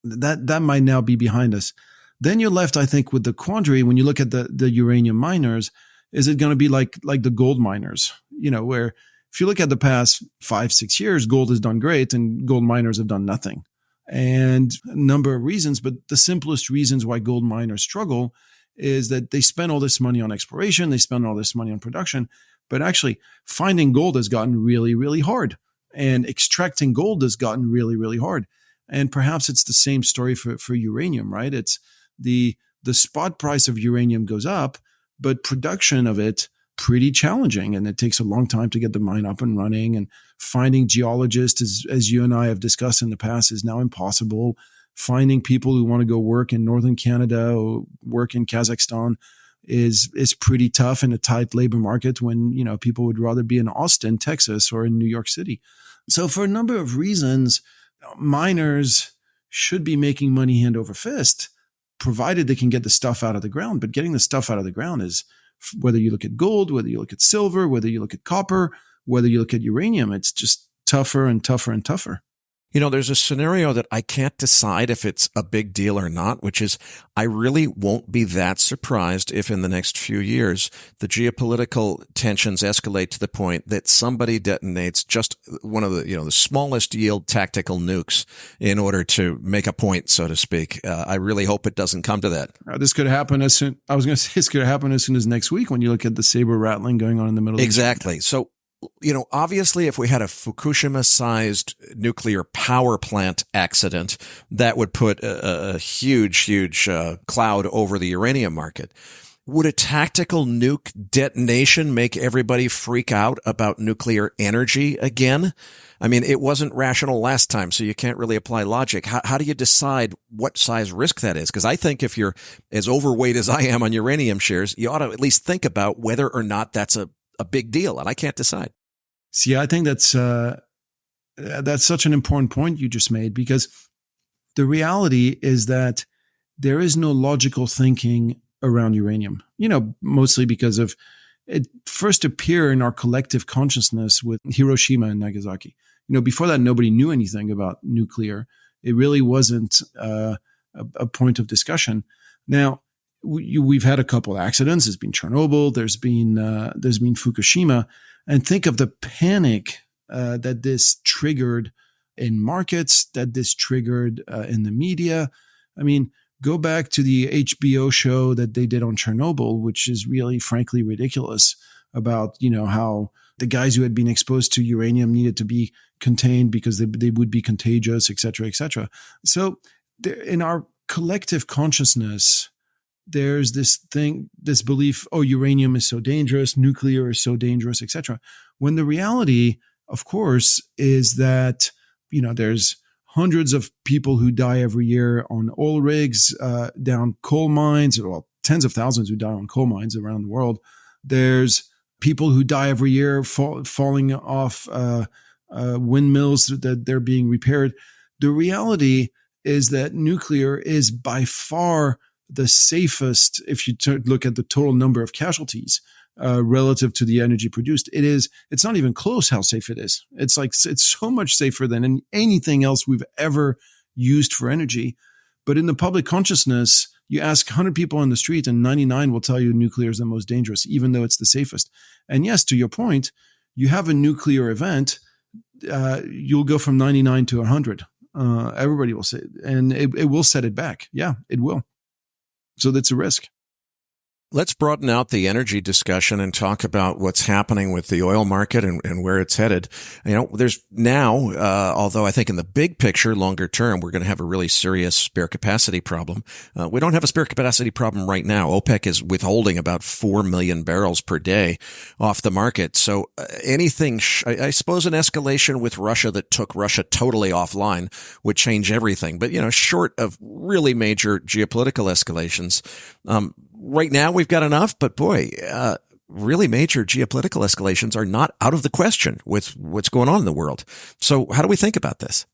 that might now be behind us. Then you're left, I think, with the quandary when you look at the uranium miners. Is it going to be like the gold miners? Where if you look at the past 5-6 years, gold has done great and gold miners have done nothing. And a number of reasons, but the simplest reasons why gold miners struggle is that they spend all this money on exploration, they spend all this money on production, but actually finding gold has gotten really, really hard. And extracting gold has gotten really, really hard. And perhaps it's the same story for uranium, right? It's the spot price of uranium goes up, but production of it pretty challenging, and it takes a long time to get the mine up and running. And finding geologists, as you and I have discussed in the past, is now impossible. Finding people who want to go work in northern Canada or work in Kazakhstan is pretty tough in a tight labor market when people would rather be in Austin, Texas, or in New York City. So for a number of reasons, miners should be making money hand over fist, provided they can get the stuff out of the ground. But getting the stuff out of the ground is, whether you look at gold, whether you look at silver, whether you look at copper, whether you look at uranium, it's just tougher and tougher and tougher. There's a scenario that I can't decide if it's a big deal or not, which is I really won't be that surprised if in the next few years the geopolitical tensions escalate to the point that somebody detonates just one of the smallest yield tactical nukes in order to make a point, so to speak. I really hope it doesn't come to that. This could happen as soon. I was going to say this could happen as soon as next week when you look at the saber rattling going on in the middle. Exactly. So, obviously, if we had a Fukushima-sized nuclear power plant accident, that would put a huge cloud over the uranium market. Would a tactical nuke detonation make everybody freak out about nuclear energy again? I mean, it wasn't rational last time, so you can't really apply logic. How do you decide what size risk that is? Because I think if you're as overweight as I am on uranium shares, you ought to at least think about whether or not that's a big deal, and I can't decide. See, I think that's such an important point you just made, because the reality is that there is no logical thinking around uranium, mostly because of it first appeared in our collective consciousness with Hiroshima and Nagasaki. Before that, nobody knew anything about nuclear. It really wasn't a point of discussion. Now, we've had a couple of accidents. There's been Chernobyl. There's been Fukushima. And think of the panic that this triggered in markets that this triggered in the media. I mean, go back to the HBO show that they did on Chernobyl, which is really, frankly, ridiculous about, how the guys who had been exposed to uranium needed to be contained because they would be contagious, et cetera, et cetera. So in our collective consciousness, there's this belief, uranium is so dangerous, nuclear is so dangerous, et cetera. When the reality, of course, is that, there's hundreds of people who die every year on oil rigs, down coal mines, well, tens of thousands who die on coal mines around the world. There's people who die every year falling off windmills that they're being repaired. The reality is that nuclear is by far the safest, if you look at the total number of casualties relative to the energy produced. It's not even close how safe it is. It's so much safer than anything else we've ever used for energy. But in the public consciousness, you ask 100 people on the street and 99 will tell you nuclear is the most dangerous, even though it's the safest. And yes, to your point, you have a nuclear event, you'll go from 99 to 100. Everybody will say, and it will set it back. Yeah, it will. So that's a risk. Let's broaden out the energy discussion and talk about what's happening with the oil market and where it's headed. There's now, although I think in the big picture, longer term, we're going to have a really serious spare capacity problem. We don't have a spare capacity problem right now. OPEC is withholding about 4 million barrels per day off the market. So anything, I suppose an escalation with Russia that took Russia totally offline would change everything. But, short of really major geopolitical escalations, right now, we've got enough, but boy, really major geopolitical escalations are not out of the question with what's going on in the world. So how do we think about this?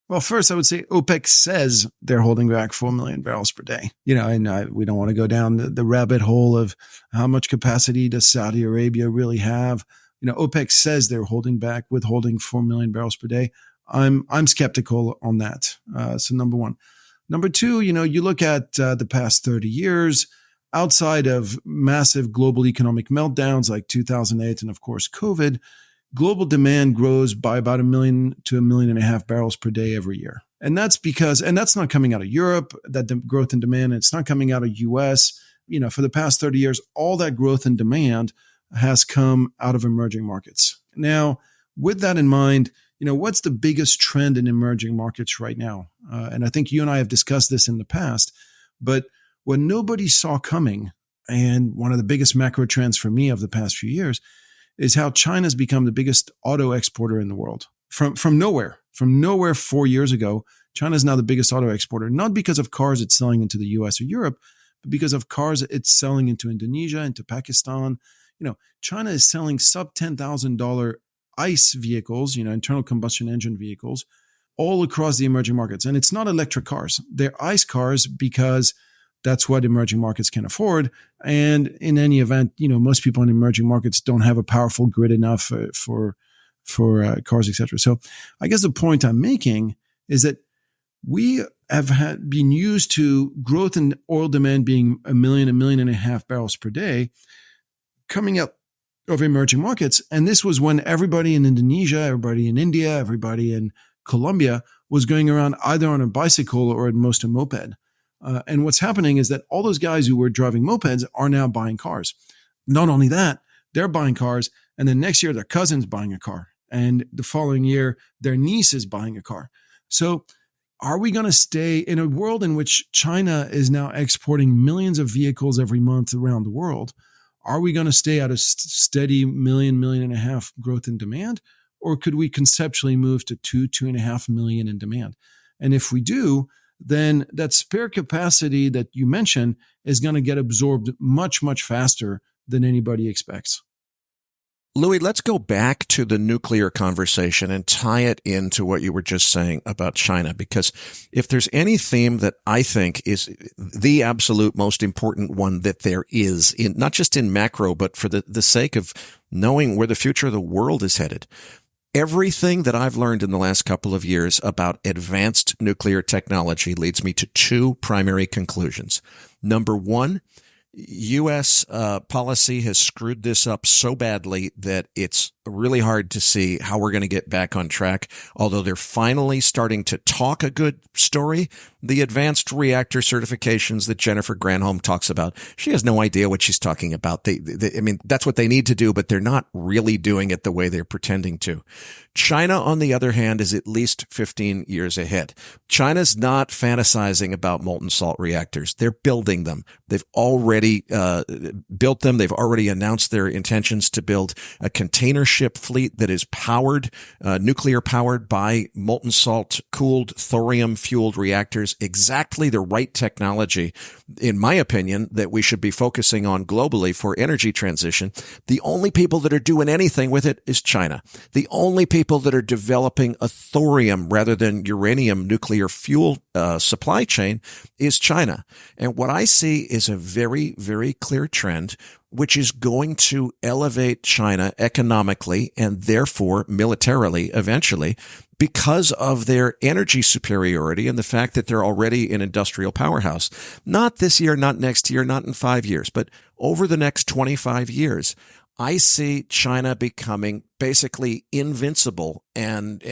Well, first, I would say OPEC says they're holding back 4 million barrels per day. And we don't want to go down the rabbit hole of how much capacity does Saudi Arabia really have. OPEC says they're withholding 4 million barrels per day. I'm skeptical on that. So number one. Number two, you look at the past 30 years, outside of massive global economic meltdowns like 2008 and, of course, COVID, global demand grows by about 1 million to 1.5 million barrels per day every year. And that's that's not coming out of Europe, that growth in demand. It's not coming out of US. For the past 30 years, all that growth in demand has come out of emerging markets. Now, with that in mind, what's the biggest trend in emerging markets right now? And I think you and I have discussed this in the past, but what nobody saw coming, and one of the biggest macro trends for me of the past few years, is how China's become the biggest auto exporter in the world. From nowhere 4 years ago, China is now the biggest auto exporter, not because of cars it's selling into the US or Europe, but because of cars it's selling into Indonesia, into Pakistan. China is selling sub $10,000 ICE vehicles, internal combustion engine vehicles, all across the emerging markets. And it's not electric cars. They're ICE cars because that's what emerging markets can afford. And in any event, most people in emerging markets don't have a powerful grid enough for cars, et cetera. So I guess the point I'm making is that we have been used to growth in oil demand being 1 million, 1.5 million barrels per day coming out of emerging markets. And this was when everybody in Indonesia, everybody in India, everybody in Colombia was going around either on a bicycle or at most a moped. And what's happening is that all those guys who were driving mopeds are now buying cars. Not only that, they're buying cars, and then next year their cousin's buying a car, and the following year their niece is buying a car. So are we going to stay in a world in which China is now exporting millions of vehicles every month around the world? Are we going to stay at a steady 1 million, 1.5 million growth in demand? Or could we conceptually move to 2.5 million in demand? And if we do, then that spare capacity that you mentioned is going to get absorbed much, much faster than anybody expects. Louis, let's go back to the nuclear conversation and tie it into what you were just saying about China, because if there's any theme that I think is the absolute most important one that there is, in not just in macro, but for the sake of knowing where the future of the world is headed, everything that I've learned in the last couple of years about advanced nuclear technology leads me to two primary conclusions. Number one, U.S. policy has screwed this up so badly that it's really hard to see how we're going to get back on track, although they're finally starting to talk a good story. The advanced reactor certifications that Jennifer Granholm talks about, she has no idea what she's talking about. I mean, that's what they need to do, but they're not really doing it the way they're pretending to. China, on the other hand, is at least 15 years ahead. China's not fantasizing about molten salt reactors. They're building them. They've already built them. They've already announced their intentions to build a container ship fleet that is powered, nuclear powered by molten salt cooled thorium fueled reactors. Exactly the right technology, in my opinion, that we should be focusing on globally for energy transition. The only people that are doing anything with it is China. The only people that are developing a thorium rather than uranium nuclear fuel supply chain is China. And what I see is a very, very clear trend, which is going to elevate China economically and therefore militarily eventually because of their energy superiority and the fact that they're already an industrial powerhouse. Not this year, not next year, not in 5 years, but over the next 25 years. I see China becoming basically invincible and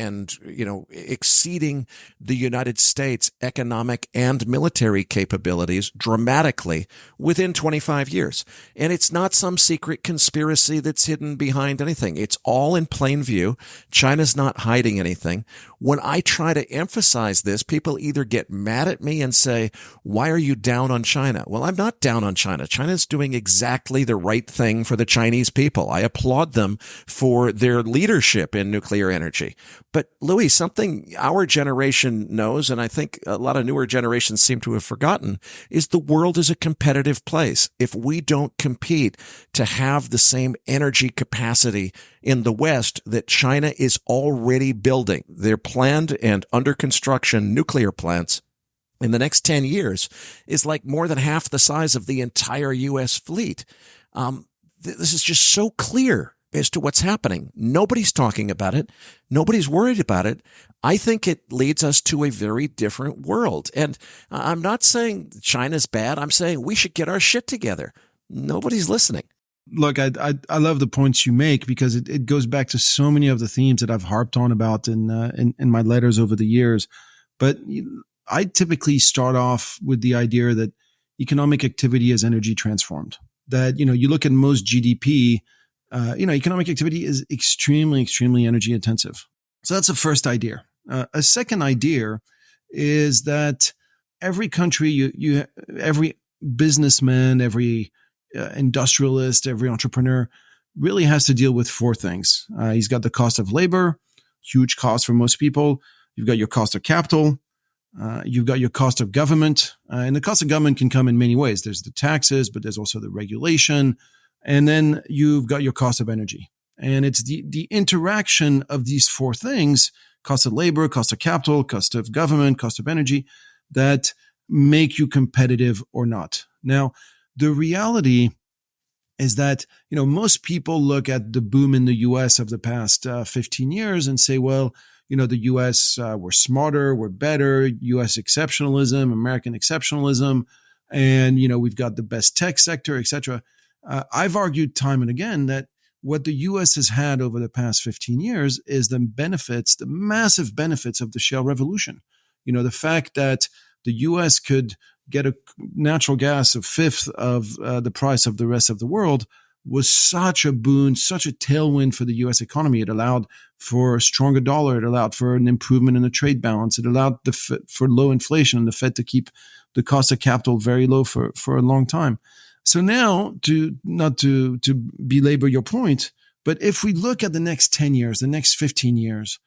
exceeding the United States economic and military capabilities dramatically within 25 years. And it's not some secret conspiracy that's hidden behind anything. It's all in plain view. China's not hiding anything. When I try to emphasize this, people either get mad at me and say, why are you down on China? Well, I'm not down on China. China's doing exactly the right thing for the Chinese people. I applaud them for their leadership in nuclear energy. But Louis, something our generation knows, and I think a lot of newer generations seem to have forgotten, is the world is a competitive place. If we don't compete to have the same energy capacity in the West that China is already building, their planned and under construction nuclear plants in the next 10 years is like more than half the size of the entire U.S. fleet. This is just so clear as to what's happening. Nobody's talking about it. Nobody's worried about it. I think it leads us to a very different world. And I'm not saying China's bad. I'm saying we should get our shit together. Nobody's listening. Look, I love the points you make because it goes back to so many of the themes that I've harped on about in my letters over the years. But I typically start off with the idea that economic activity is energy transformed. That, you look at most GDP, economic activity is extremely, extremely energy intensive. So that's the first idea. A second idea is that every country, every businessman, every industrialist, every entrepreneur really has to deal with four things. He's got the cost of labor, huge cost for most people. You've got your cost of capital. You've got your cost of government. And the cost of government can come in many ways. There's the taxes, but there's also the regulation. And then you've got your cost of energy. And it's the interaction of these four things, cost of labor, cost of capital, cost of government, cost of energy, that make you competitive or not. Now, the reality is that, most people look at the boom in the U.S. of the past 15 years and say, well, the U.S., we're smarter, we're better, U.S. exceptionalism, American exceptionalism, and, we've got the best tech sector, et cetera. I've argued time and again that what the U.S. has had over the past 15 years is the massive benefits of the shale revolution. The fact that the U.S. could get a natural gas a fifth of the price of the rest of the world was such a boon, such a tailwind for the U.S. economy. It allowed for a stronger dollar. It allowed for an improvement in the trade balance. It allowed for low inflation and the Fed to keep the cost of capital very low for a long time. So now, not to belabor your point, but if we look at the next 10 years, the next 15 years,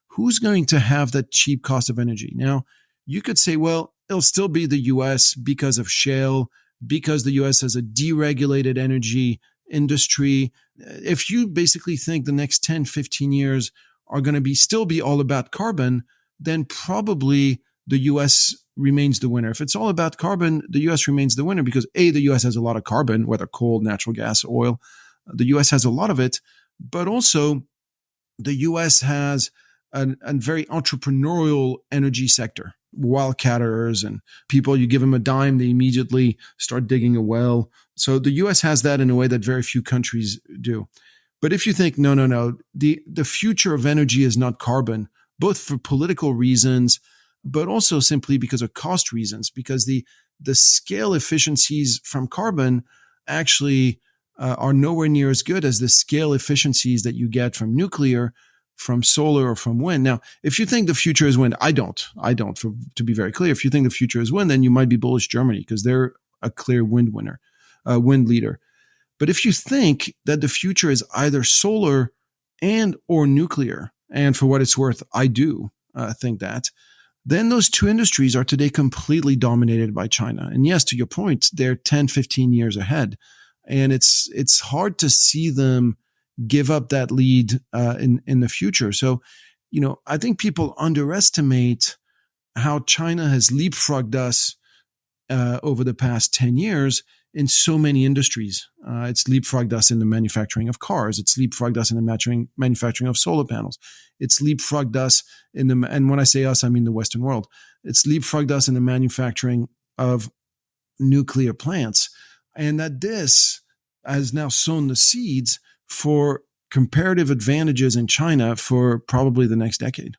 who's going to have that cheap cost of energy? Now, you could say, well, it'll still be the U.S. because of shale, because the U.S. has a deregulated energy industry. If you basically think the next 10, 15 years are going to still be all about carbon, then probably the U.S. remains the winner. If it's all about carbon, the U.S. remains the winner because the U.S. has a lot of carbon, whether coal, natural gas, oil. The U.S. has a lot of it, but also the U.S. has a very entrepreneurial energy sector. Wildcatters and people, you give them a dime, they immediately start digging a well. So the U.S. has that in a way that very few countries do. But if you think, no, the future of energy is not carbon, both for political reasons, but also simply because of cost reasons, because the scale efficiencies from carbon actually are nowhere near as good as the scale efficiencies that you get from nuclear, from solar, or from wind. Now, if you think the future is wind, I don't, to be very clear. If you think the future is wind, then you might be bullish Germany because they're a clear wind leader. But if you think that the future is either solar and or nuclear, and for what it's worth, I do think that, then those two industries are today completely dominated by China. And yes, to your point, they're 10, 15 years ahead. And it's hard to see them give up that lead in the future. So, I think people underestimate how China has leapfrogged us over the past 10 years in so many industries. It's leapfrogged us in the manufacturing of cars. It's leapfrogged us in the manufacturing of solar panels. It's leapfrogged us and when I say us, I mean the Western world. It's leapfrogged us in the manufacturing of nuclear plants. And that this has now sown the seeds for comparative advantages in China for probably the next decade.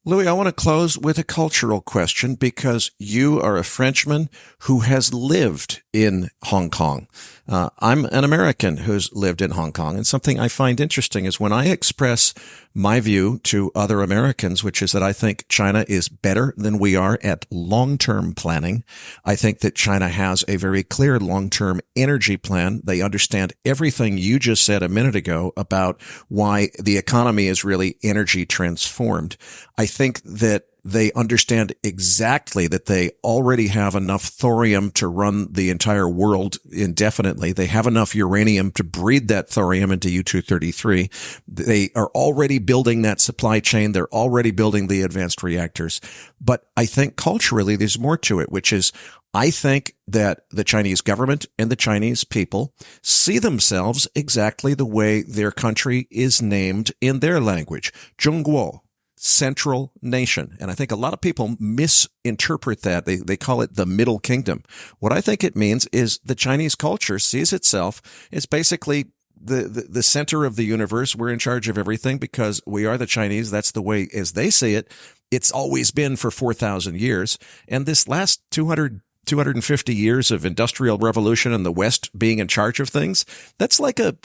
Louis, I want to close with a cultural question because you are a Frenchman who has lived in Hong Kong. I'm an American who's lived in Hong Kong. And something I find interesting is when I express my view to other Americans, which is that I think China is better than we are at long-term planning. I think that China has a very clear long-term energy plan. They understand everything you just said a minute ago about why the economy is really energy transformed. I think that they understand exactly that they already have enough thorium to run the entire world indefinitely. They have enough uranium to breed that thorium into U-233. They are already building that supply chain. They're already building the advanced reactors. But I think culturally there's more to it, which is I think that the Chinese government and the Chinese people see themselves exactly the way their country is named in their language, Zhongguo. Central nation. And I think a lot of people misinterpret that. They call it the Middle Kingdom. What I think it means is the Chinese culture sees itself as basically the center of the universe. We're in charge of everything because we are the Chinese. That's the way, as they see it, it's always been for 4,000 years. And this last 250 years of industrial revolution and the West being in charge of things, that's like a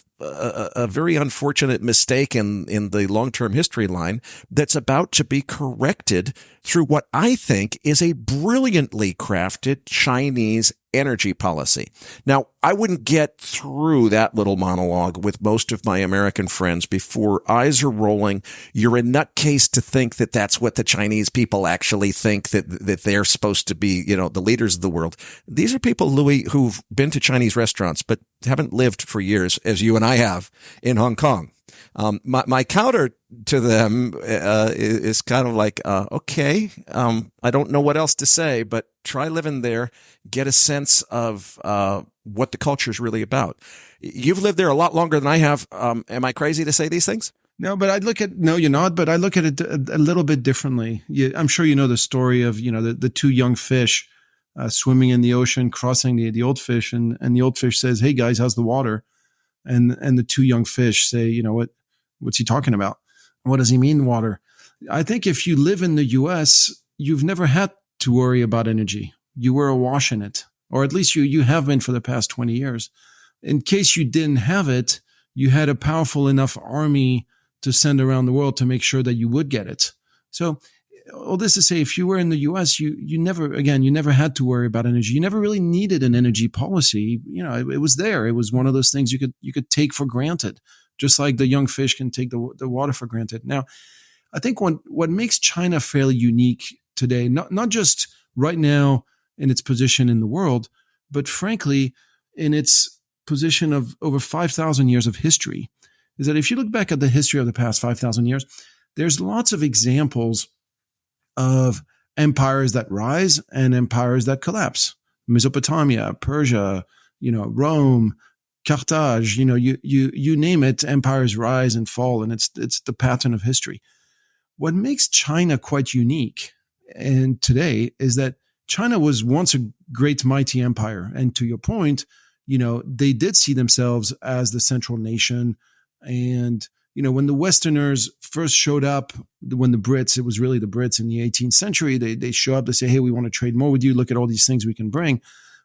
very unfortunate mistake in the long-term history line that's about to be corrected through what I think is a brilliantly crafted Chinese energy policy. Now, I wouldn't get through that little monologue with most of my American friends before eyes are rolling. You're a nutcase to think that that's what the Chinese people actually think, that they're supposed to be, the leaders of the world. These are people, Louis, who've been to Chinese restaurants, but haven't lived for years, as you and I have, in Hong Kong. My counter to them is kind of like, okay, I don't know what else to say, but try living there, get a sense of what the culture is really about. You've lived there a lot longer than I have. Am I crazy to say these things? No, but no, you're not. But I look at it a little bit differently. I'm sure you know the story of the two young fish swimming in the ocean, crossing the old fish, and the old fish says, "Hey guys, how's the water?" And the two young fish say, what's he talking about? What does he mean, water? I think if you live in the US, you've never had to worry about energy. You were awash in it, or at least you have been for the past 20 years. In case you didn't have it, you had a powerful enough army to send around the world to make sure that you would get it. So all this to say, if you were in the US, you never had to worry about energy. You never really needed an energy policy. It was there. It was one of those things you could take for granted, just like the young fish can take the water for granted. Now, I think what makes China fairly unique today, not just right now in its position in the world, but frankly, in its position of over 5,000 years of history, is that if you look back at the history of the past 5,000 years, there's lots of examples of empires that rise and empires that collapse. Mesopotamia, Persia, Rome, Carthage, you name it, empires rise and fall, and it's the pattern of history. What makes China quite unique and today is that China was once a great mighty empire. And to your point, they did see themselves as the central nation And, when the Westerners first showed up, it was really the Brits in the 18th century, they show up, they say, hey, we want to trade more with you. Look at all these things we can bring.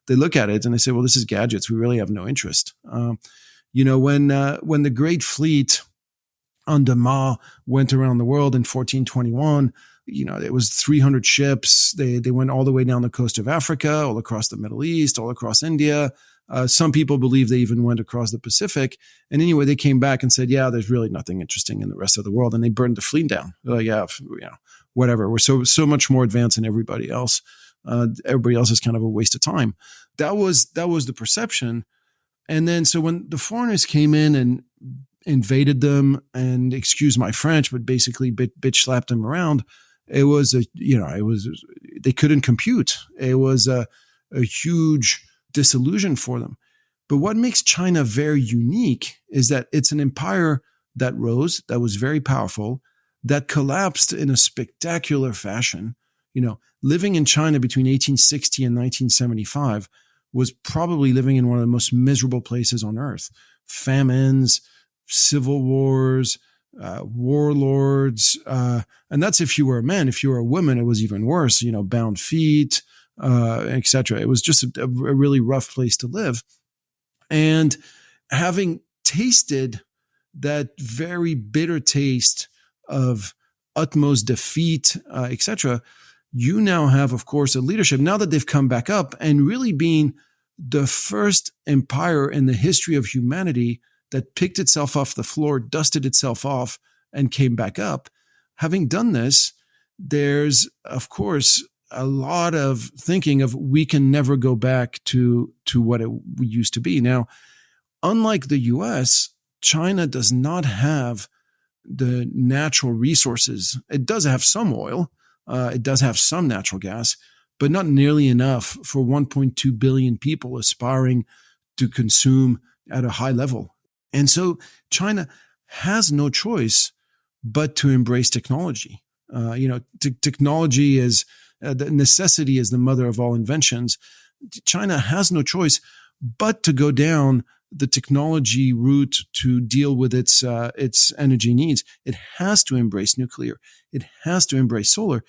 They look at it and they say, well, this is gadgets. We really have no interest. When the Great Fleet under Ma went around the world in 1421, it was 300 ships. They went all the way down the coast of Africa, all across the Middle East, all across India. Some people believe they even went across the Pacific. And anyway, they came back and said, yeah, there's really nothing interesting in the rest of the world. And they burned the fleet down. They're like, yeah, whatever. We're so much more advanced than everybody else. Everybody else is kind of a waste of time. That was the perception. And then, so when the foreigners came in and invaded them, and excuse my French, but basically bitch slapped them around, they couldn't compute. It was a huge disillusion for them. But what makes China very unique is that it's an empire that rose, that was very powerful, that collapsed in a spectacular fashion. Living in China between 1860 and 1975 was probably living in one of the most miserable places on earth. Famines, civil wars, warlords, and that's if you were a man. If you were a woman, it was even worse, bound feet, etc. It was just a really rough place to live. And having tasted that very bitter taste of utmost defeat, etc., you now have, of course, a leadership, now that they've come back up and really being the first empire in the history of humanity that picked itself off the floor, dusted itself off, and came back up. Having done this, there's, of course, a lot of thinking of we can never go back to what it used to be. Now, unlike the US, China does not have the natural resources. It does have some oil. It does have some natural gas, but not nearly enough for 1.2 billion people aspiring to consume at a high level. And so China has no choice but to embrace technology. Technology is the necessity is the mother of all inventions. China has no choice but to go down the technology route to deal with its energy needs. It has to embrace nuclear. It has to embrace solar,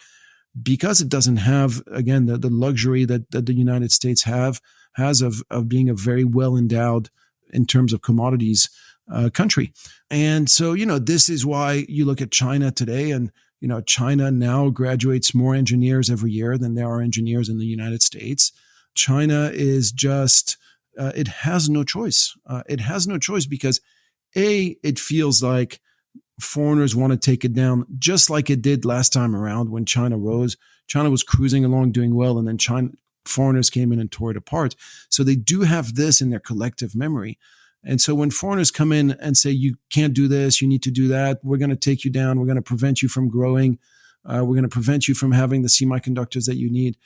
because it doesn't have, again, the luxury that the United States has of being a very well endowed in terms of commodities country. And so, this is why you look at China today, and China now graduates more engineers every year than there are engineers in the United States. China is just, it has no choice. It has no choice because it feels like foreigners want to take it down, just like it did last time around when China rose. China was cruising along doing well, and then foreigners came in and tore it apart. So they do have this in their collective memory. And so when foreigners come in and say, you can't do this, you need to do that, we're going to take you down, we're going to prevent you from growing, we're going to prevent you from having the semiconductors that you need,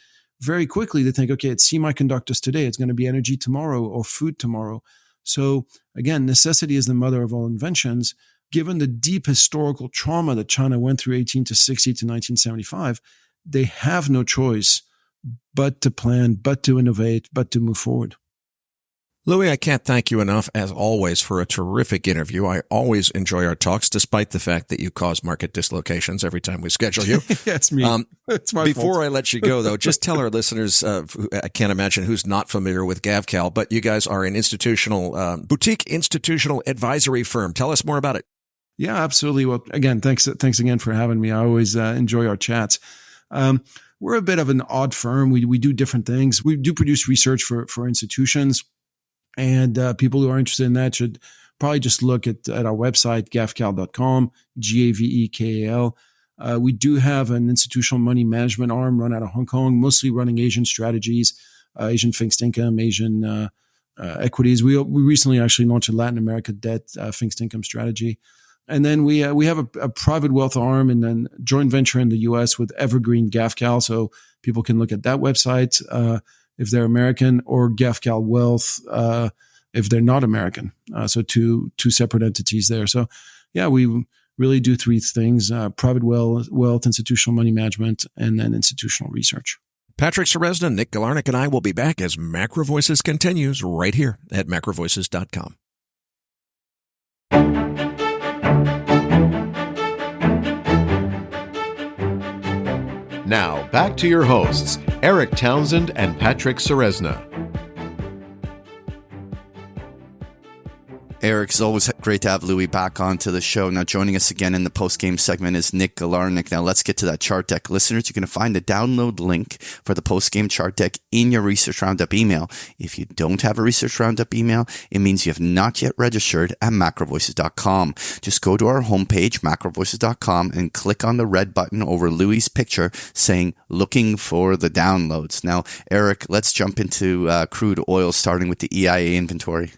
very quickly they think, okay, it's semiconductors today, it's going to be energy tomorrow or food tomorrow. So again, necessity is the mother of all inventions. Given the deep historical trauma that China went through 1860 to 1975, they have no choice but to plan, but to innovate, but to move forward. Louis, I can't thank you enough, as always, for a terrific interview. I always enjoy our talks, despite the fact that you cause market dislocations every time we schedule you. Yeah, it's me. It's my Before fault. I let you go, though, just tell our listeners, I can't imagine who's not familiar with GavCal, but you guys are an boutique institutional advisory firm. Tell us more about it. Yeah, absolutely. Well, again, thanks again for having me. I always enjoy our chats. We're a bit of an odd firm. We do different things. We do produce research for institutions. And people who are interested in that should probably just look at our website, gavcal.com, GAVEKAL. We do have an institutional money management arm run out of Hong Kong, mostly running Asian strategies, Asian fixed income, Asian equities. We recently actually launched a Latin America debt fixed income strategy. And then we have a private wealth arm and then joint venture in the U.S. with Evergreen GavCal. So people can look at that website if they're American, or GavCal Wealth if they're not American. So two separate entities there. So yeah, we really do three things: private wealth, institutional money management, and then institutional research. Patrick Ceresna, Nick Galarnik, and I will be back as MacroVoices continues right here at macrovoices.com. Now, back to your hosts, Eric Townsend and Patrick Ceresna. Eric, it's always great to have Louis back onto the show. Now, joining us again in the post-game segment is Nick Galarnik. Now, let's get to that chart deck. Listeners, you're going to find the download link for the post-game chart deck in your Research Roundup email. If you don't have a Research Roundup email, it means you have not yet registered at MacroVoices.com. Just go to our homepage, MacroVoices.com, and click on the red button over Louis' picture saying, looking for the downloads. Now, Eric, let's jump into crude oil, starting with the EIA inventory.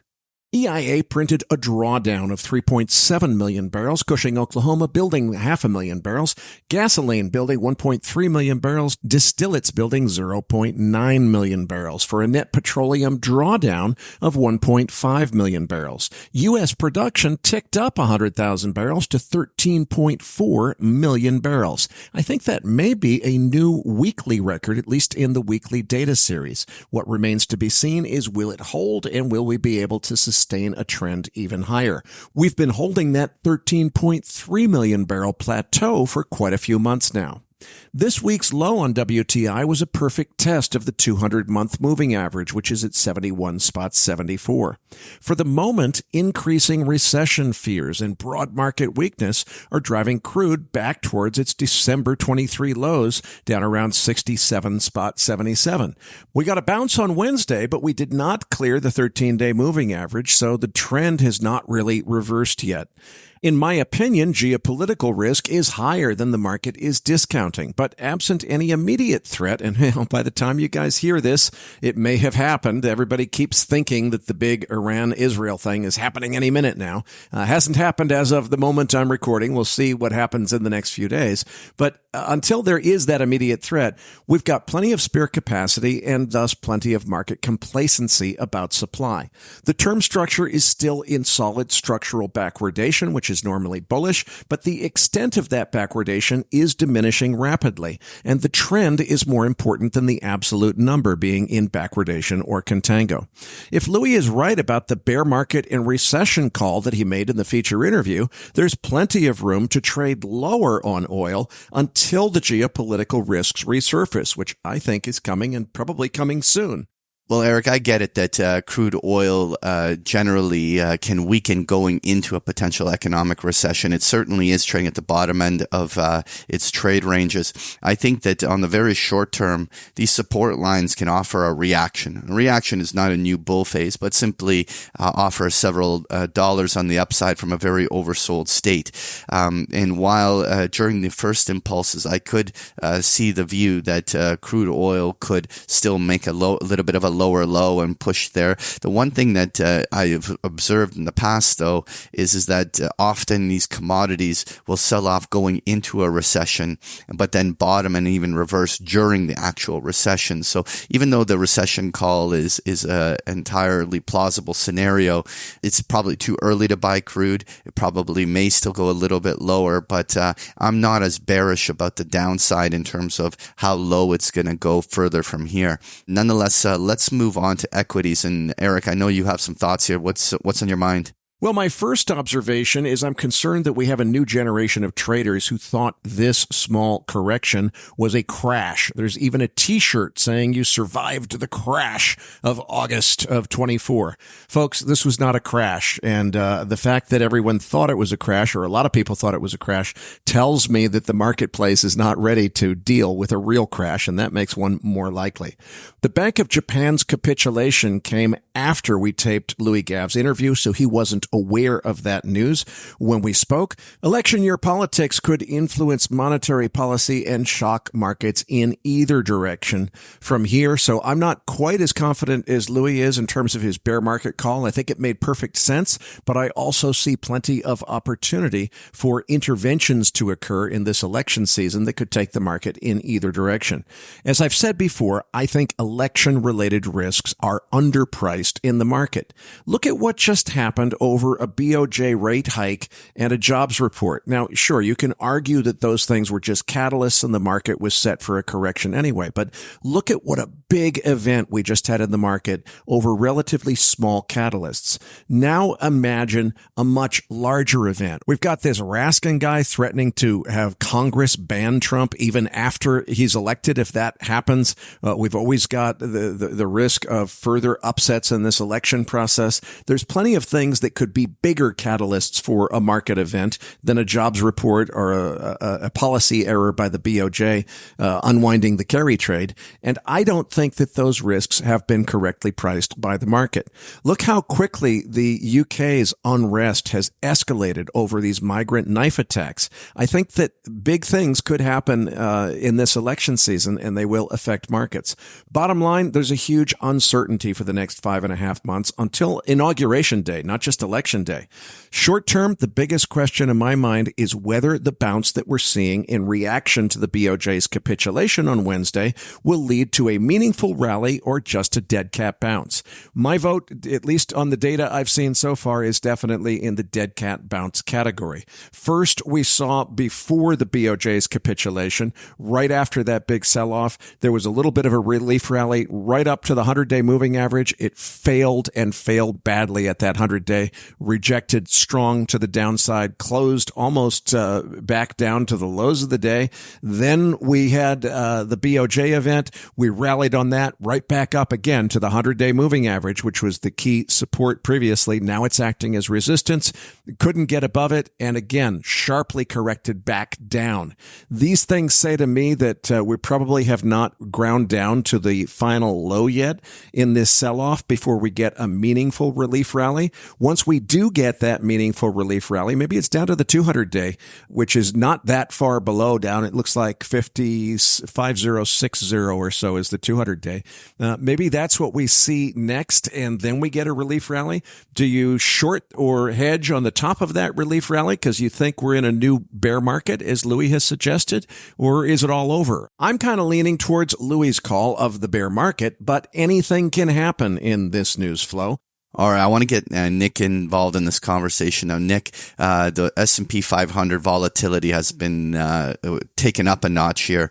EIA printed a drawdown of 3.7 million barrels, Cushing, Oklahoma building 500,000 barrels, gasoline building 1.3 million barrels, distillates building 0.9 million barrels for a net petroleum drawdown of 1.5 million barrels. U.S. production ticked up 100,000 barrels to 13.4 million barrels. I think that may be a new weekly record, at least in the weekly data series. What remains to be seen is, will it hold, and will we be able to sustain a trend even higher? We've been holding that 13.3 million barrel plateau for quite a few months now. This week's low on WTI was a perfect test of the 200-month moving average, which is at 71.74. For the moment, increasing recession fears and broad market weakness are driving crude back towards its December 23 lows, down around 67.77. We got a bounce on Wednesday, but we did not clear the 13-day moving average, so the trend has not really reversed yet. In my opinion, geopolitical risk is higher than the market is discounting, but absent any immediate threat, and by the time you guys hear this, it may have happened. Everybody keeps thinking that the big Iran-Israel thing is happening any minute now. Hasn't happened as of the moment I'm recording. We'll see what happens in the next few days. But until there is that immediate threat, we've got plenty of spare capacity and thus plenty of market complacency about supply. The term structure is still in solid structural backwardation, which is normally bullish, but the extent of that backwardation is diminishing rapidly, and the trend is more important than the absolute number being in backwardation or contango. If Louis is right about the bear market and recession call that he made in the feature interview, there's plenty of room to trade lower on oil until the geopolitical risks resurface, which I think is coming and probably coming soon. Well, Eric, I get it that crude oil generally can weaken going into a potential economic recession. It certainly is trading at the bottom end of its trade ranges. I think that on the very short term, these support lines can offer a reaction. A reaction is not a new bull phase, but simply offer several dollars on the upside from a very oversold state. And while during the first impulses, I could see the view that crude oil could still make a little bit of a lower low and push there. The one thing that I've observed in the past, though, is that often these commodities will sell off going into a recession, but then bottom and even reverse during the actual recession. So even though the recession call is an entirely plausible scenario, it's probably too early to buy crude. It probably may still go a little bit lower, but I'm not as bearish about the downside in terms of how low it's going to go further from here. Nonetheless, let's move on to equities. And Eric, I know you have some thoughts here. What's on your mind? Well, my first observation is I'm concerned that we have a new generation of traders who thought this small correction was a crash. There's even a T-shirt saying you survived the crash of August of 24. Folks, this was not a crash. And the fact that everyone thought it was a crash, or a lot of people thought it was a crash, tells me that the marketplace is not ready to deal with a real crash, and that makes one more likely. The Bank of Japan's capitulation came after we taped Louis Gav's interview, so he wasn't aware of that news when we spoke. Election year politics could influence monetary policy and shock markets in either direction from here. So I'm not quite as confident as Louis is in terms of his bear market call. I think it made perfect sense, but I also see plenty of opportunity for interventions to occur in this election season that could take the market in either direction. As I've said before, I think election-related risks are underpriced priced in the market. Look at what just happened over a BOJ rate hike and a jobs report. Now, sure, you can argue that those things were just catalysts and the market was set for a correction anyway, but look at what a big event we just had in the market over relatively small catalysts. Now imagine a much larger event. We've got this Raskin guy threatening to have Congress ban Trump even after he's elected. If that happens, we've always got the risk of further upsets in this election process. There's plenty of things that could be bigger catalysts for a market event than a jobs report or a policy error by the BOJ unwinding the carry trade. And I don't think that those risks have been correctly priced by the market. Look how quickly the UK's unrest has escalated over these migrant knife attacks. I think that big things could happen in this election season, and they will affect markets. Bottom line, there's a huge uncertainty for the next 5.5 months until Inauguration Day, not just Election Day. Short term, the biggest question in my mind is whether the bounce that we're seeing in reaction to the BOJ's capitulation on Wednesday will lead to a meaningful rally or just a dead cat bounce. My vote, at least on the data I've seen so far, is definitely in the dead cat bounce category. First, we saw before the BOJ's capitulation, right after that big sell-off, there was a little bit of a relief rally right up to the 100-day moving average. It failed and failed badly at that 100-day, rejected strong to the downside, closed almost back down to the lows of the day. Then we had the BOJ event. We rallied on that right back up again to the 100-day moving average, which was the key support previously. Now it's acting as resistance. Couldn't get above it, and again, sharply corrected back down. These things say to me that we probably have not ground down to the final low yet in this sell-off before we get a meaningful relief rally. Once we do get that meaningful relief rally, maybe it's down to the 200-day, which is not that far below down. It looks like 5060 or so is the 200-day. Maybe that's what we see next, and then we get a relief rally. Do you short or hedge on the top of that relief rally because you think we're in a new bear market, as Louis has suggested, or is it all over? I'm kind of leaning towards Louis's call of the bear market, but anything can happen in this news flow. All right, I want to get Nick involved in this conversation. Now, Nick, the S&P 500 volatility has been taken up a notch here.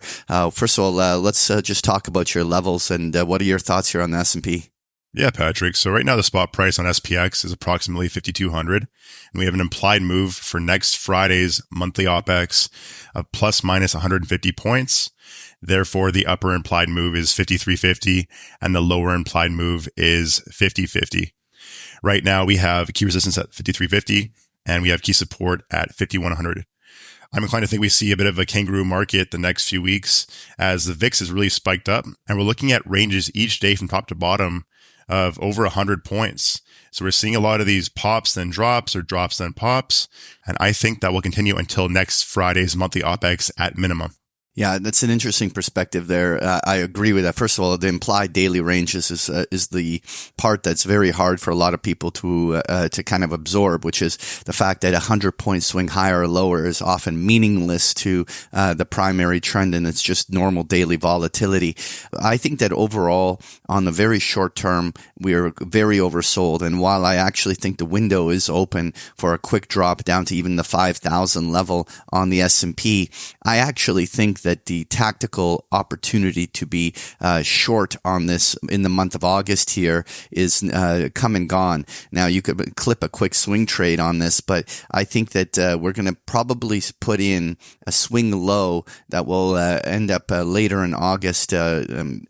First of all, let's just talk about your levels and what are your thoughts here on the S&P? Yeah, Patrick. So right now the spot price on SPX is approximately 5,200, and we have an implied move for next Friday's monthly OPEX of plus minus 150 points. Therefore, the upper implied move is 5,350, and the lower implied move is 5,050. Right now, we have key resistance at 5,350, and we have key support at 5,100. I'm inclined to think we see a bit of a kangaroo market the next few weeks as the VIX is really spiked up, and we're looking at ranges each day from top to bottom of over 100 points. So we're seeing a lot of these pops then drops or drops then pops, and I think that will continue until next Friday's monthly OPEX at minimum. Yeah, that's an interesting perspective there. I agree with that. First of all, the implied daily ranges is the part that's very hard for a lot of people to kind of absorb, which is the fact that 100-point swing higher or lower is often meaningless to the primary trend, and it's just normal daily volatility. I think that overall, on the very short term, we are very oversold. And while I actually think the window is open for a quick drop down to even the 5,000 level on the S&P, I actually think that the tactical opportunity to be short on this in the month of August here is come and gone. Now, you could clip a quick swing trade on this, but I think that we're going to probably put in a swing low that will end up later in August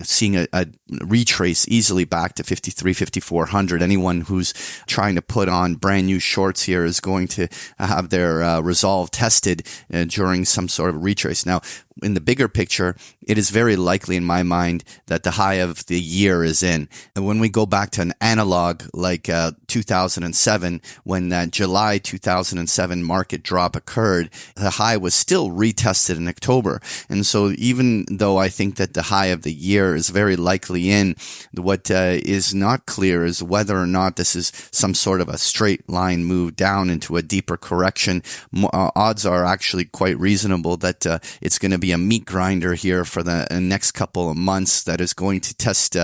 seeing a retrace easily back to 53, 5400. Anyone who's trying to put on brand new shorts here is going to have their resolve tested during some sort of retrace. Now, in the bigger picture, it is very likely in my mind that the high of the year is in. And when we go back to an analog like 2007, when that July 2007 market drop occurred, the high was still retested in October. And so even though I think that the high of the year is very likely in, what is not clear is whether or not this is some sort of a straight line move down into a deeper correction. Odds are actually quite reasonable that it's going to be a meat grinder here for the next couple of months that is going to test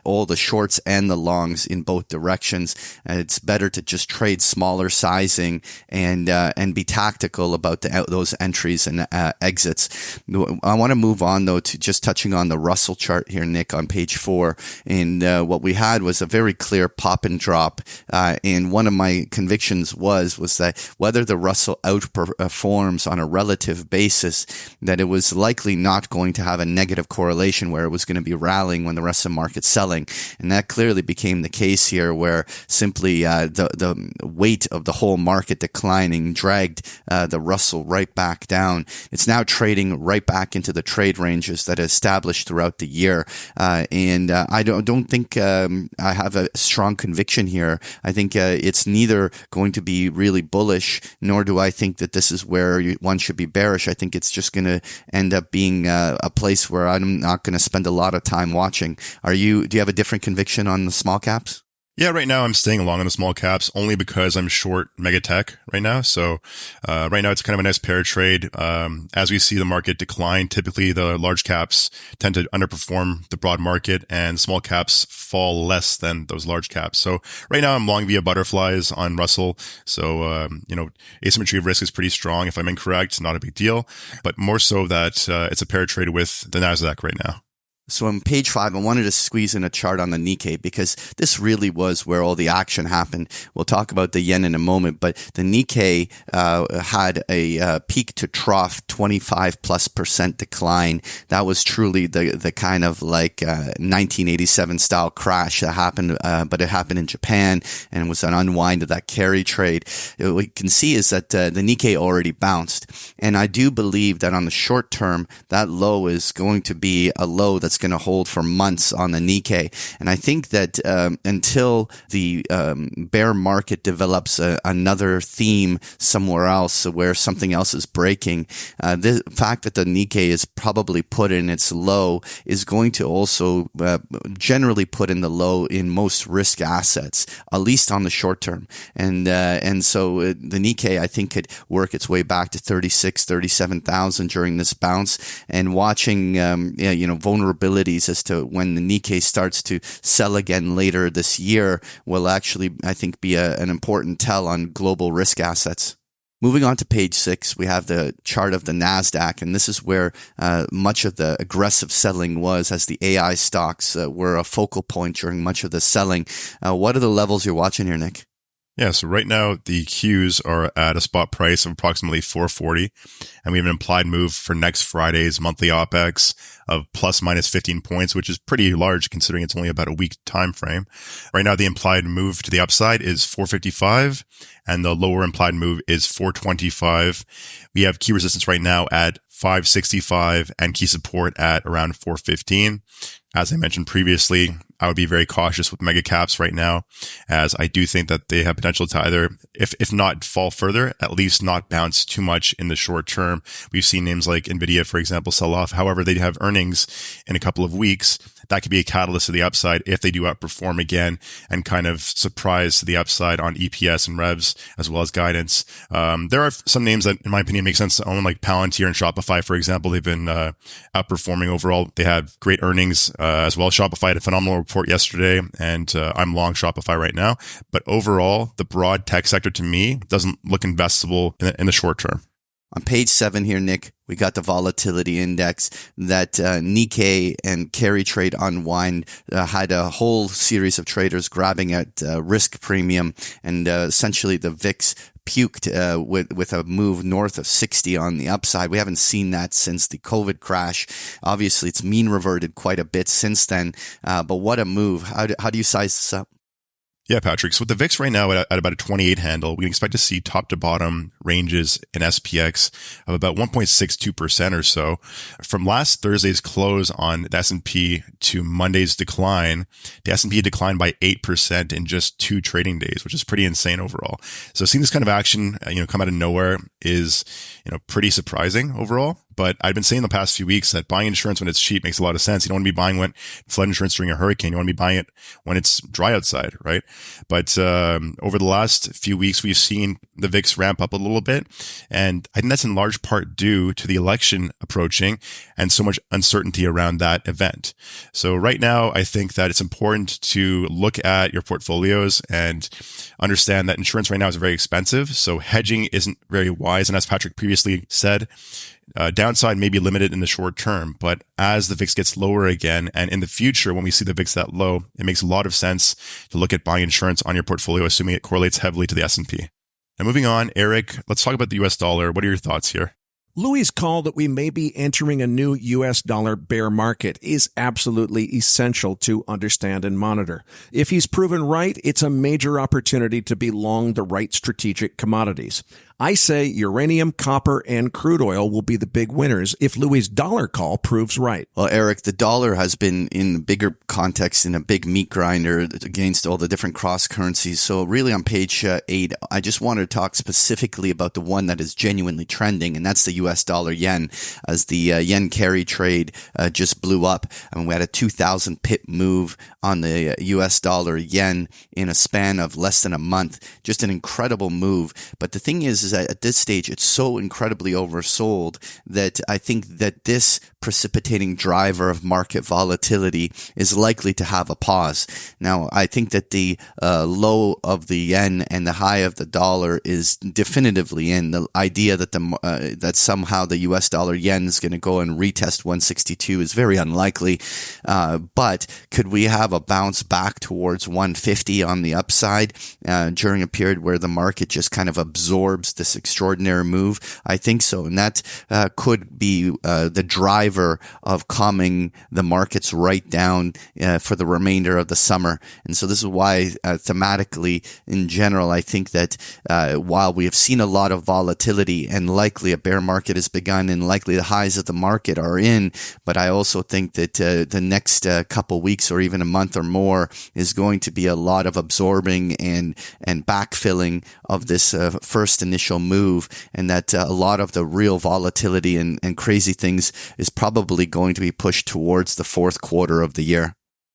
all the shorts and the longs in both directions. It's better to just trade smaller sizing and be tactical about those entries and exits. I want to move on though to just touching on the Russell chart here, Nick, on page 4. And what we had was a very clear pop and drop. And one of my convictions was that whether the Russell outperforms on a relative basis, that it was likely not going to have a negative correlation where it was going to be rallying when the rest of the market's selling. And that clearly became the case here, where simply the weight of the whole market declining dragged the Russell right back down. It's now trading right back into the trade ranges that are established throughout the year. And I don't think I have a strong conviction here. I think it's neither going to be really bullish, nor do I think that this is where one should be bearish. I think it's just going to end up being a place where I'm not going to spend a lot of time watching. Do you have a different conviction on the small caps? Yeah, right now I'm staying long on the small caps only because I'm short mega tech right now. So right now it's kind of a nice pair trade. As we see the market decline, typically the large caps tend to underperform the broad market and small caps fall less than those large caps. So right now I'm long via butterflies on Russell. So, asymmetry of risk is pretty strong. If I'm incorrect, not a big deal, but more so that it's a pair trade with the NASDAQ right now. So on page 5, I wanted to squeeze in a chart on the Nikkei because this really was where all the action happened. We'll talk about the yen in a moment, but the Nikkei had a peak to trough 25+% decline. That was truly the kind of like 1987 style crash that happened, but it happened in Japan and was an unwind of that carry trade. What we can see is that the Nikkei already bounced, and I do believe that on the short term, that low is going to be a low that's going to hold for months on the Nikkei. And I think that until the bear market develops another theme somewhere else where something else is breaking, the fact that the Nikkei is probably put in its low is going to also generally put in the low in most risk assets, at least on the short term. And so the Nikkei, I think, could work its way back to 37,000 during this bounce, and watching vulnerabilities as to when the Nikkei starts to sell again later this year will actually, I think, be an important tell on global risk assets. Moving on to page 6, we have the chart of the NASDAQ, and this is where much of the aggressive selling was, as the AI stocks were a focal point during much of the selling. What are the levels you're watching here, Nick? Yeah, so right now the Qs are at a spot price of approximately 440, and we have an implied move for next Friday's monthly OPEX of plus minus 15 points, which is pretty large considering it's only about a week time frame. Right now the implied move to the upside is 455, and the lower implied move is 425. We have key resistance right now at 565 and key support at around 415. As I mentioned previously, I would be very cautious with mega caps right now, as I do think that they have potential to either, if not fall further, at least not bounce too much in the short term. We've seen names like Nvidia, for example, sell off. However, they have earnings in a couple of weeks. That could be a catalyst to the upside if they do outperform again and kind of surprise to the upside on EPS and revs as well as guidance. There are some names that, in my opinion, make sense to own, like Palantir and Shopify, for example. They've been outperforming overall. They have great earnings as well. Shopify had a phenomenal report yesterday, and I'm long Shopify right now. But overall, the broad tech sector to me doesn't look investable in the short term. On page 7 here, Nick, we got the volatility index that Nikkei and carry trade unwind had a whole series of traders grabbing at risk premium, and essentially the VIX puked with a move north of 60 on the upside. We haven't seen that since the COVID crash. Obviously, it's mean reverted quite a bit since then, but what a move. How do you size this up? Yeah, Patrick. So with the VIX right now at about a 28 handle, we expect to see top to bottom ranges in SPX of about 1.62% or so. From last Thursday's close on the S&P to Monday's decline, the S&P declined by 8% in just 2 trading days, which is pretty insane overall. So seeing this kind of action, come out of nowhere is, pretty surprising overall. But I've been saying the past few weeks that buying insurance when it's cheap makes a lot of sense. You don't want to be buying flood insurance during a hurricane. You want to be buying it when it's dry outside, right? But over the last few weeks, we've seen the VIX ramp up a little bit. And I think that's in large part due to the election approaching and so much uncertainty around that event. So right now, I think that it's important to look at your portfolios and understand that insurance right now is very expensive. So hedging isn't very wise. And as Patrick previously said, downside may be limited in the short term, but as the VIX gets lower again, and in the future, when we see the VIX that low, it makes a lot of sense to look at buying insurance on your portfolio, assuming it correlates heavily to the S&P. Now, moving on, Eric, let's talk about the US dollar. What are your thoughts here? Louis' call that we may be entering a new U.S. dollar bear market is absolutely essential to understand and monitor. If he's proven right, it's a major opportunity to be long the right strategic commodities. I say uranium, copper, and crude oil will be the big winners if Louis' dollar call proves right. Well, Eric, the dollar has been in the bigger context in a big meat grinder against all the different cross currencies. So really on page 8, I just wanted to talk specifically about the one that is genuinely trending, and that's the US dollar yen, as the yen carry trade just blew up. I mean, we had a 2,000 pip move on the US dollar yen in a span of less than a month. Just an incredible move. But the thing is that at this stage, it's so incredibly oversold that I think that this precipitating driver of market volatility is likely to have a pause. Now, I think that the low of the yen and the high of the dollar is definitively in. The idea that that somehow the US dollar yen is going to go and retest 162 is very unlikely. But could we have a bounce back towards 150 on the upside during a period where the market just kind of absorbs this extraordinary move? I think so. And that could be the driver of calming the markets right down for the remainder of the summer. And so this is why thematically, in general, I think that while we have seen a lot of volatility and likely a bear market has begun and likely the highs of the market are in, but I also think that the next couple weeks or even a month or more is going to be a lot of absorbing and backfilling of this first initial move, and that a lot of the real volatility and crazy things is probably going to be pushed towards the fourth quarter of the year.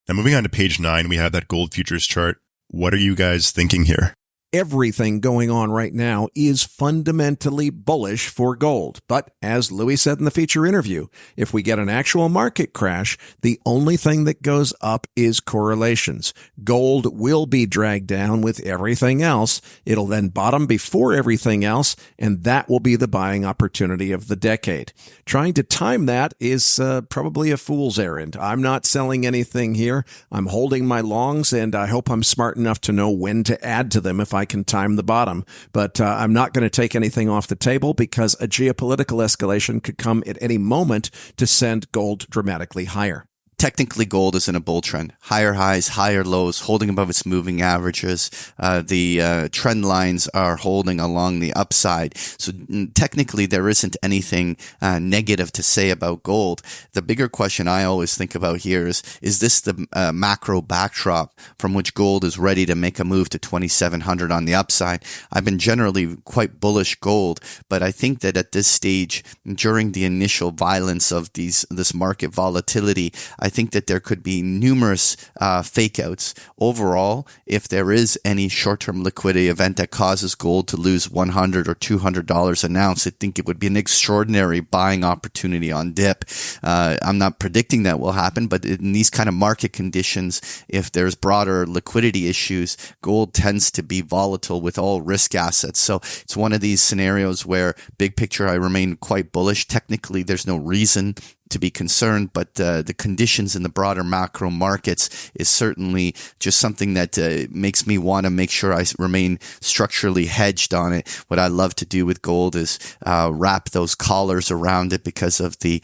Now, moving on to page 9, we have that gold futures chart. What are you guys thinking here? Everything going on right now is fundamentally bullish for gold. But as Louis said in the feature interview, if we get an actual market crash, the only thing that goes up is correlations. Gold will be dragged down with everything else. It'll then bottom before everything else, and that will be the buying opportunity of the decade. Trying to time that is probably a fool's errand. I'm not selling anything here. I'm holding my longs, and I hope I'm smart enough to know when to add to them if I can time the bottom. But I'm not going to take anything off the table because a geopolitical escalation could come at any moment to send gold dramatically higher. Technically, gold is in a bull trend. Higher highs, higher lows, holding above its moving averages. The trend lines are holding along the upside. So technically, there isn't anything negative to say about gold. The bigger question I always think about here is this the macro backdrop from which gold is ready to make a move to 2,700 on the upside? I've been generally quite bullish gold, but I think that at this stage, during the initial violence of this market volatility, I think that there could be numerous fake outs. Overall, if there is any short-term liquidity event that causes gold to lose $100 or $200 an ounce, I think it would be an extraordinary buying opportunity on dip. I'm not predicting that will happen, but in these kind of market conditions, if there's broader liquidity issues, gold tends to be volatile with all risk assets. So it's one of these scenarios where, big picture, I remain quite bullish. Technically, there's no reason to be concerned, but the conditions in the broader macro markets is certainly just something that makes me want to make sure I remain structurally hedged on it. What I love to do with gold is wrap those collars around it because of the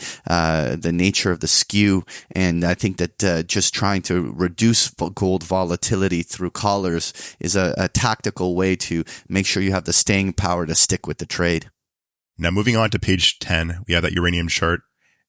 nature of the skew, and I think that just trying to reduce gold volatility through collars is a tactical way to make sure you have the staying power to stick with the trade. Now, moving on to page 10, we have that uranium chart.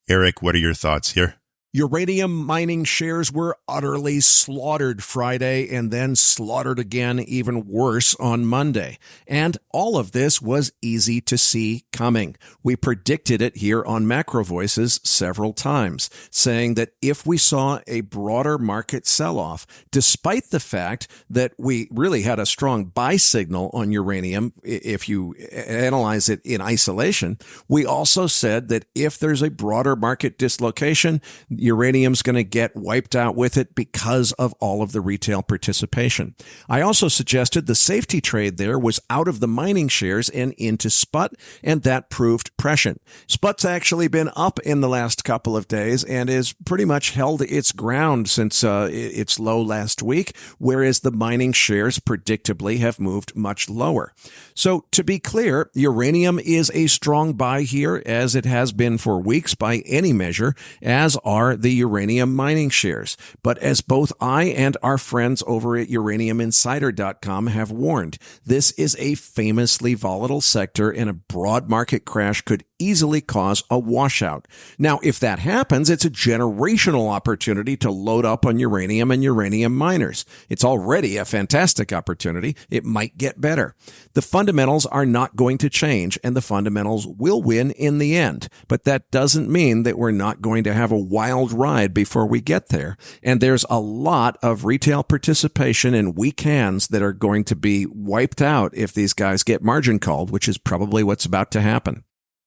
Eric, what are your thoughts here? Uranium mining shares were utterly slaughtered Friday and then slaughtered again even worse on Monday. And all of this was easy to see coming. We predicted it here on MacroVoices several times, saying that if we saw a broader market sell-off, despite the fact that we really had a strong buy signal on uranium, if you analyze it in isolation, we also said that if there's a broader market dislocation, uranium's going to get wiped out with it because of all of the retail participation. I also suggested the safety trade there was out of the mining shares and into SPUT, and that proved prescient. SPUT's actually been up in the last couple of days and is pretty much held its ground since its low last week, whereas the mining shares predictably have moved much lower. So to be clear, uranium is a strong buy here, as it has been for weeks by any measure, as are the uranium mining shares. But as both I and our friends over at uraniuminsider.com have warned, this is a famously volatile sector, and a broad market crash could easily cause a washout. Now, if that happens, it's a generational opportunity to load up on uranium and uranium miners. It's already a fantastic opportunity. It might get better. The fundamentals are not going to change, and the fundamentals will win in the end. But that doesn't mean that we're not going to have a wild ride before we get there. And there's a lot of retail participation and weak hands that are going to be wiped out if these guys get margin called, which is probably what's about to happen.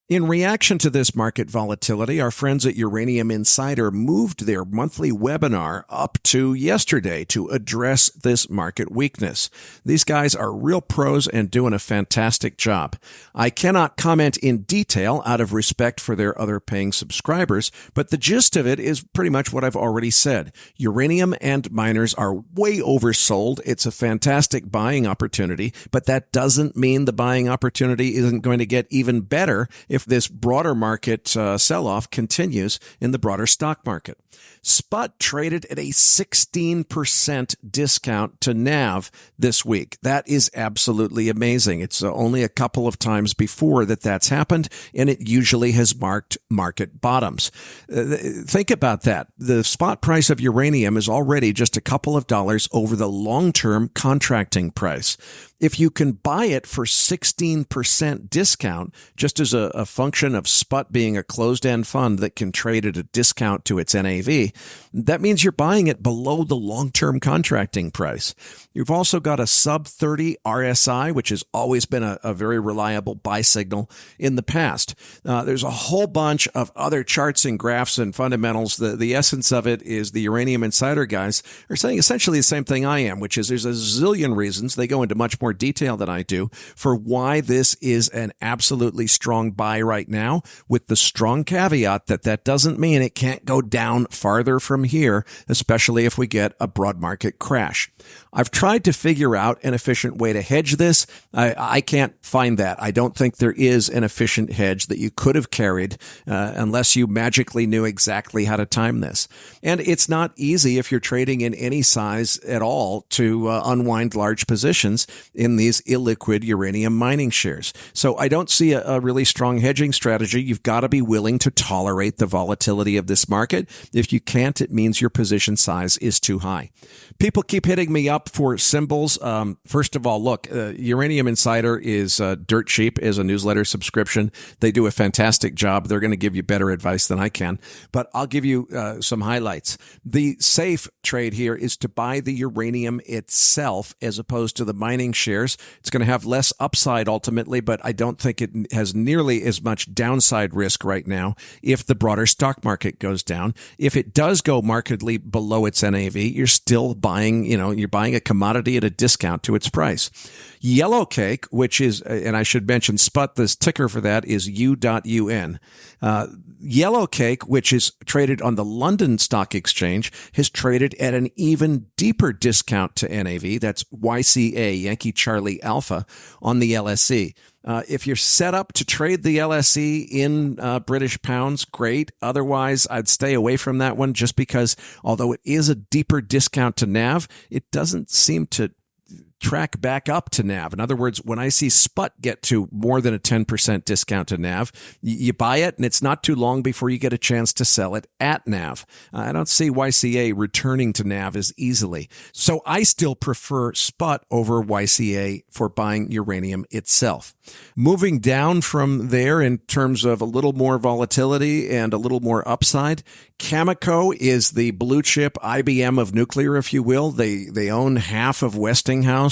In reaction to this market volatility, our friends at Uranium Insider moved their monthly webinar up to yesterday to address this market weakness. These guys are real pros and doing a fantastic job. I cannot comment in detail out of respect for their other paying subscribers, but the gist of it is pretty much what I've already said. Uranium and miners are way oversold. It's a fantastic buying opportunity, but that doesn't mean the buying opportunity isn't going to get even better if this broader market sell-off continues in the broader stock market. SPUT traded at a 16% discount to NAV this week. That is absolutely amazing. It's only a couple of times before that's happened, and it usually has marked market bottoms. Think about that. The spot price of uranium is already just a couple of dollars over the long-term contracting price. If you can buy it for 16% discount, just as a function of SPUT being a closed-end fund that can trade at a discount to its NAV, that means you're buying it below the long-term contracting price. You've also got a sub-30 RSI, which has always been a very reliable buy signal in the past. There's a whole bunch of other charts and graphs and fundamentals. The essence of it is the Uranium Insider guys are saying essentially the same thing I am, which is there's a zillion reasons. They go into much more detail than I do for why this is an absolutely strong buy right now, with the strong caveat that doesn't mean it can't go down farther from here, especially if we get a broad market crash. I've tried to figure out an efficient way to hedge this. I can't find that. I don't think there is an efficient hedge that you could have carried unless you magically knew exactly how to time this. And it's not easy if you're trading in any size at all to unwind large positions in these illiquid uranium mining shares. So I don't see a really strong hedging strategy. You've got to be willing to tolerate the volatility of this market. If you can't, it means your position size is too high. People keep hitting me up for symbols. First of all, look, Uranium Insider is dirt cheap as a newsletter subscription. They do a fantastic job. They're going to give you better advice than I can, but I'll give you some highlights. The safe trade here is to buy the uranium itself as opposed to the mining shares. It's going to have less upside ultimately, but I don't think it has nearly as much downside risk right now if the broader stock market goes down. If it does go markedly below its NAV, you're still buying, you're buying a commodity at a discount to its price. Yellowcake, which is, and I should mention SPUT, the ticker for that is U.UN. Yellowcake, which is traded on the London Stock Exchange, has traded at an even deeper discount to NAV. That's YCA, Yankee Charlie Alpha, on the LSE. If you're set up to trade the LSE in British pounds, great. Otherwise, I'd stay away from that one just because although it is a deeper discount to NAV, it doesn't seem to track back up to NAV. In other words, when I see SPUT get to more than a 10% discount to NAV, you buy it and it's not too long before you get a chance to sell it at NAV. I don't see YCA returning to NAV as easily. So I still prefer SPUT over YCA for buying uranium itself. Moving down from there in terms of a little more volatility and a little more upside, Cameco is the blue chip IBM of nuclear, if you will. They own half of Westinghouse.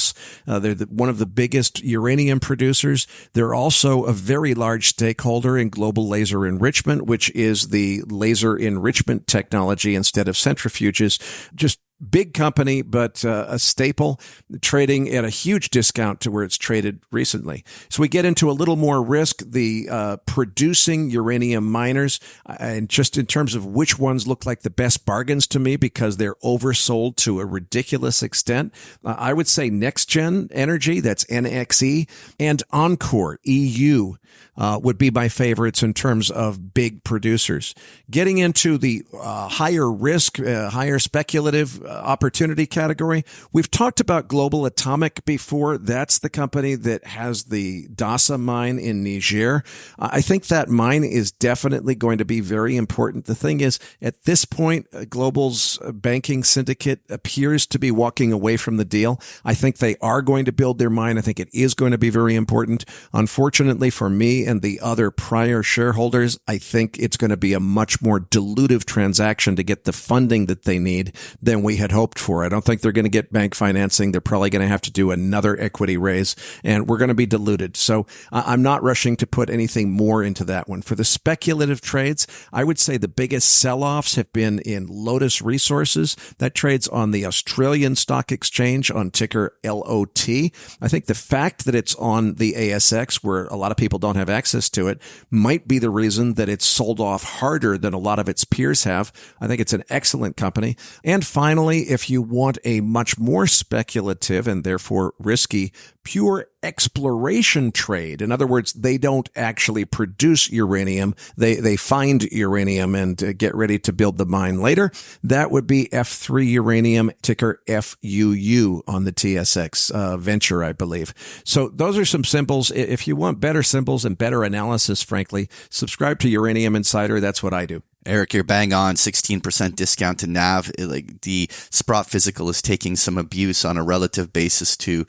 They're one of the biggest uranium producers. They're also a very large stakeholder in global laser enrichment, which is the laser enrichment technology instead of centrifuges. Just big company, but a staple, trading at a huge discount to where it's traded recently. So we get into a little more risk. The producing uranium miners, and just in terms of which ones look like the best bargains to me because they're oversold to a ridiculous extent, I would say NextGen Energy, that's NXE, and Encore, EU, would be my favorites in terms of big producers. Getting into the higher risk, higher speculative opportunity category, we've talked about Global Atomic before. That's the company that has the Dasa mine in Niger. I think that mine is definitely going to be very important. The thing is, at this point, Global's banking syndicate appears to be walking away from the deal. I think they are going to build their mine. I think it is going to be very important. Unfortunately for me and the other prior shareholders, I think it's going to be a much more dilutive transaction to get the funding that they need than we had hoped for. I don't think they're going to get bank financing. They're probably going to have to do another equity raise, and we're going to be diluted. So I'm not rushing to put anything more into that one. For the speculative trades, I would say the biggest sell-offs have been in Lotus Resources. That trades on the Australian Stock Exchange on ticker LOT. I think the fact that it's on the ASX, where a lot of people don't have access to it, might be the reason that it's sold off harder than a lot of its peers have. I think it's an excellent company. And finally, if you want a much more speculative and therefore risky, pure exploration trade. In other words, they don't actually produce uranium. They find uranium and get ready to build the mine later. That would be F3 Uranium, ticker FUU on the TSX Venture, I believe. So those are some symbols. If you want better symbols and better analysis, frankly, subscribe to Uranium Insider. That's what I do. Eric, you're bang on. 16% discount to NAV. Like the Sprott Physical is taking some abuse on a relative basis to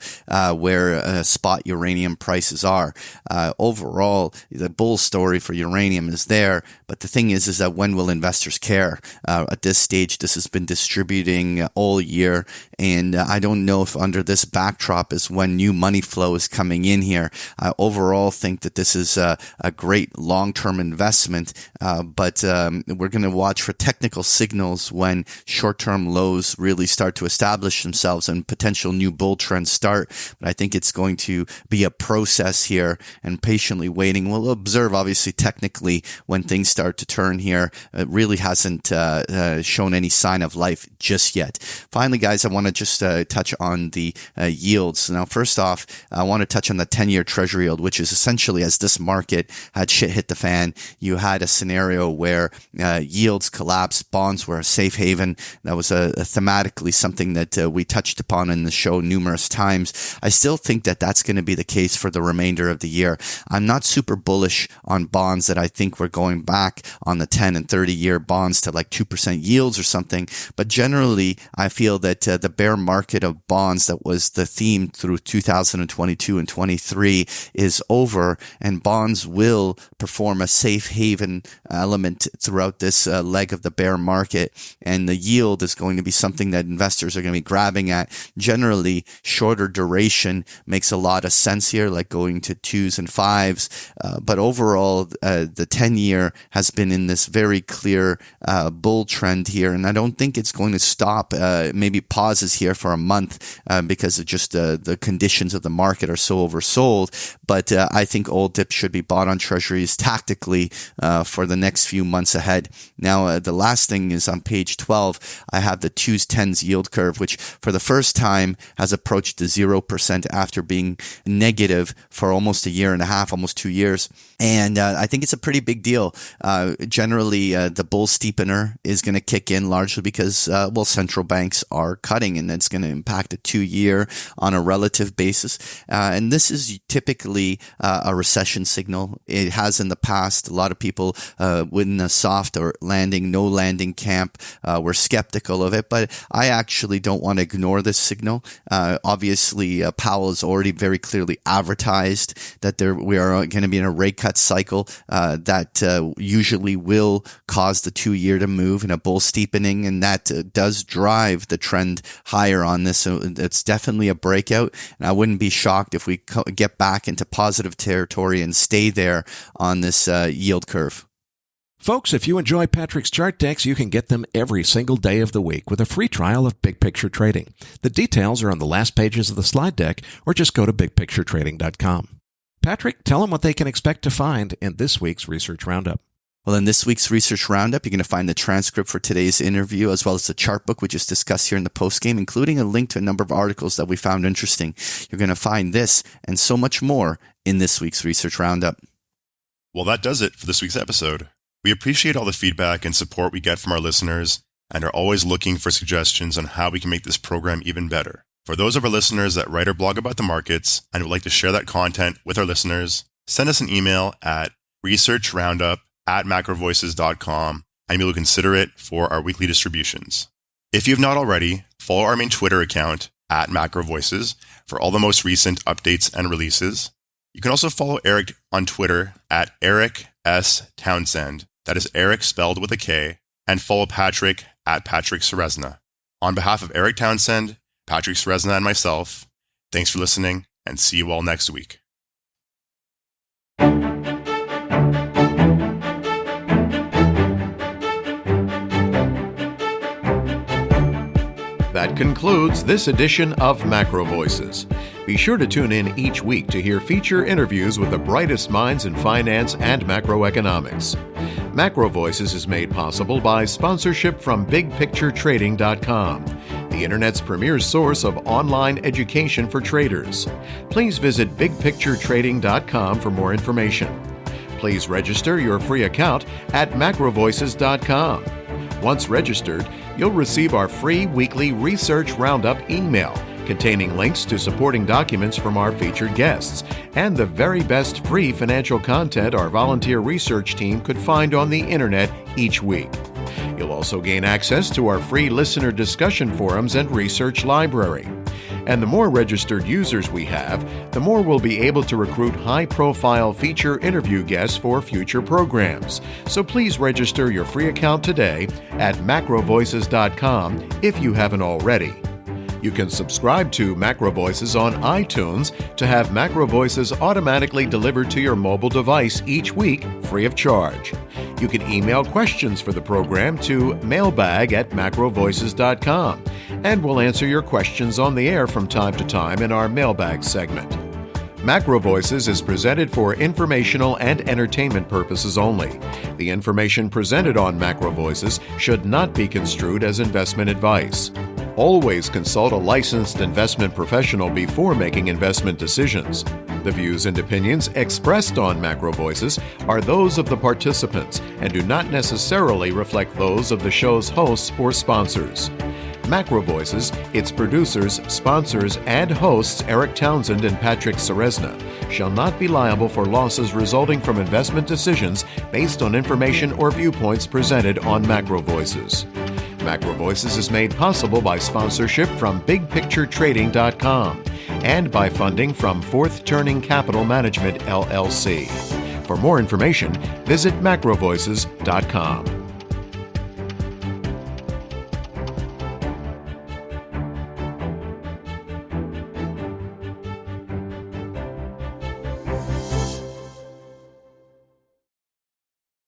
where spot uranium prices are. Overall, the bull story for uranium is there, but the thing is that when will investors care? At this stage, this has been distributing all year, and I don't know if under this backdrop is when new money flow is coming in here. I overall think that this is a great long-term investment, but we're going to watch for technical signals when short-term lows really start to establish themselves and potential new bull trends start. But I think it's going to be a process here and patiently waiting. We'll observe, obviously, technically when things start to turn here. It really hasn't shown any sign of life just yet. Finally, guys, I want to just touch on the yields. Now, first off, I want to touch on the 10-year Treasury yield, which is essentially as this market had shit hit the fan, you had a scenario where yields collapsed, bonds were a safe haven. That was thematically something that we touched upon in the show numerous times. I still think that that's going to be the case for the remainder of the year. I'm not super bullish on bonds that I think we're going back on the 10 and 30-year bonds to like 2% yields or something. But generally, I feel that the bear market of bonds that was the theme through 2022 and 23 is over, and bonds will perform a safe haven element throughout throughout this leg of the bear market. And the yield is going to be something that investors are going to be grabbing at. Generally, shorter duration makes a lot of sense here, like going to 2s and 5s. But overall, the 10-year has been in this very clear bull trend here. And I don't think it's going to stop, maybe pauses here for a month because of just the conditions of the market are so oversold. But I think old dips should be bought on treasuries tactically for the next few months ahead. Now, the last thing is on page 12, I have the 2s, 10s yield curve, which for the first time has approached the 0% after being negative for almost a year and a half, almost 2 years. And I think it's a pretty big deal. Generally, the bull steepener is going to kick in largely because, central banks are cutting, and that's going to impact a 2-year on a relative basis. And this is typically a recession signal. It has in the past. A lot of people in a soft or landing, no landing camp were skeptical of it, but I actually don't want to ignore this signal. Obviously, Powell has already very clearly advertised that we are going to be in a rate cut cycle that usually will cause the 2-year to move in a bull steepening, and that does drive the trend higher on this. So it's definitely a breakout, and I wouldn't be shocked if we get back into positive territory and stay there on this yield curve. Folks, if you enjoy Patrick's chart decks, you can get them every single day of the week with a free trial of Big Picture Trading. The details are on the last pages of the slide deck, or just go to bigpicturetrading.com. Patrick, tell them what they can expect to find in this week's Research Roundup. Well, in this week's Research Roundup, you're going to find the transcript for today's interview, as well as the chart book we just discussed here in the postgame, including a link to a number of articles that we found interesting. You're going to find this and so much more in this week's Research Roundup. Well, that does it for this week's episode. We appreciate all the feedback and support we get from our listeners and are always looking for suggestions on how we can make this program even better. For those of our listeners that write or blog about the markets and would like to share that content with our listeners, send us an email at researchroundup@macrovoices.com and we will consider it for our weekly distributions. If you have not already, follow our main Twitter account @MacroVoices for all the most recent updates and releases. You can also follow Eric on Twitter @Eric S. Townsend. That is Eric spelled with a K, and follow Patrick @Patrick Ceresna. On behalf of Eric Townsend, Patrick Ceresna, and myself, thanks for listening, and see you all next week. That concludes this edition of MacroVoices. Be sure to tune in each week to hear feature interviews with the brightest minds in finance and macroeconomics. MacroVoices is made possible by sponsorship from BigPictureTrading.com, the Internet's premier source of online education for traders. Please visit BigPictureTrading.com for more information. Please register your free account at MacroVoices.com. Once registered, you'll receive our free weekly Research Roundup email containing links to supporting documents from our featured guests and the very best free financial content our volunteer research team could find on the internet each week. You'll also gain access to our free listener discussion forums and research library. And the more registered users we have, the more we'll be able to recruit high-profile feature interview guests for future programs. So please register your free account today at macrovoices.com if you haven't already. You can subscribe to MacroVoices on iTunes to have MacroVoices automatically delivered to your mobile device each week, free of charge. You can email questions for the program to mailbag@macrovoices.com, and we'll answer your questions on the air from time to time in our mailbag segment. MacroVoices is presented for informational and entertainment purposes only. The information presented on MacroVoices should not be construed as investment advice. Always consult a licensed investment professional before making investment decisions. The views and opinions expressed on MacroVoices are those of the participants and do not necessarily reflect those of the show's hosts or sponsors. MacroVoices, its producers, sponsors, and hosts Eric Townsend and Patrick Ceresna shall not be liable for losses resulting from investment decisions based on information or viewpoints presented on MacroVoices. MacroVoices is made possible by sponsorship from BigPictureTrading.com and by funding from Fourth Turning Capital Management, LLC. For more information, visit macrovoices.com.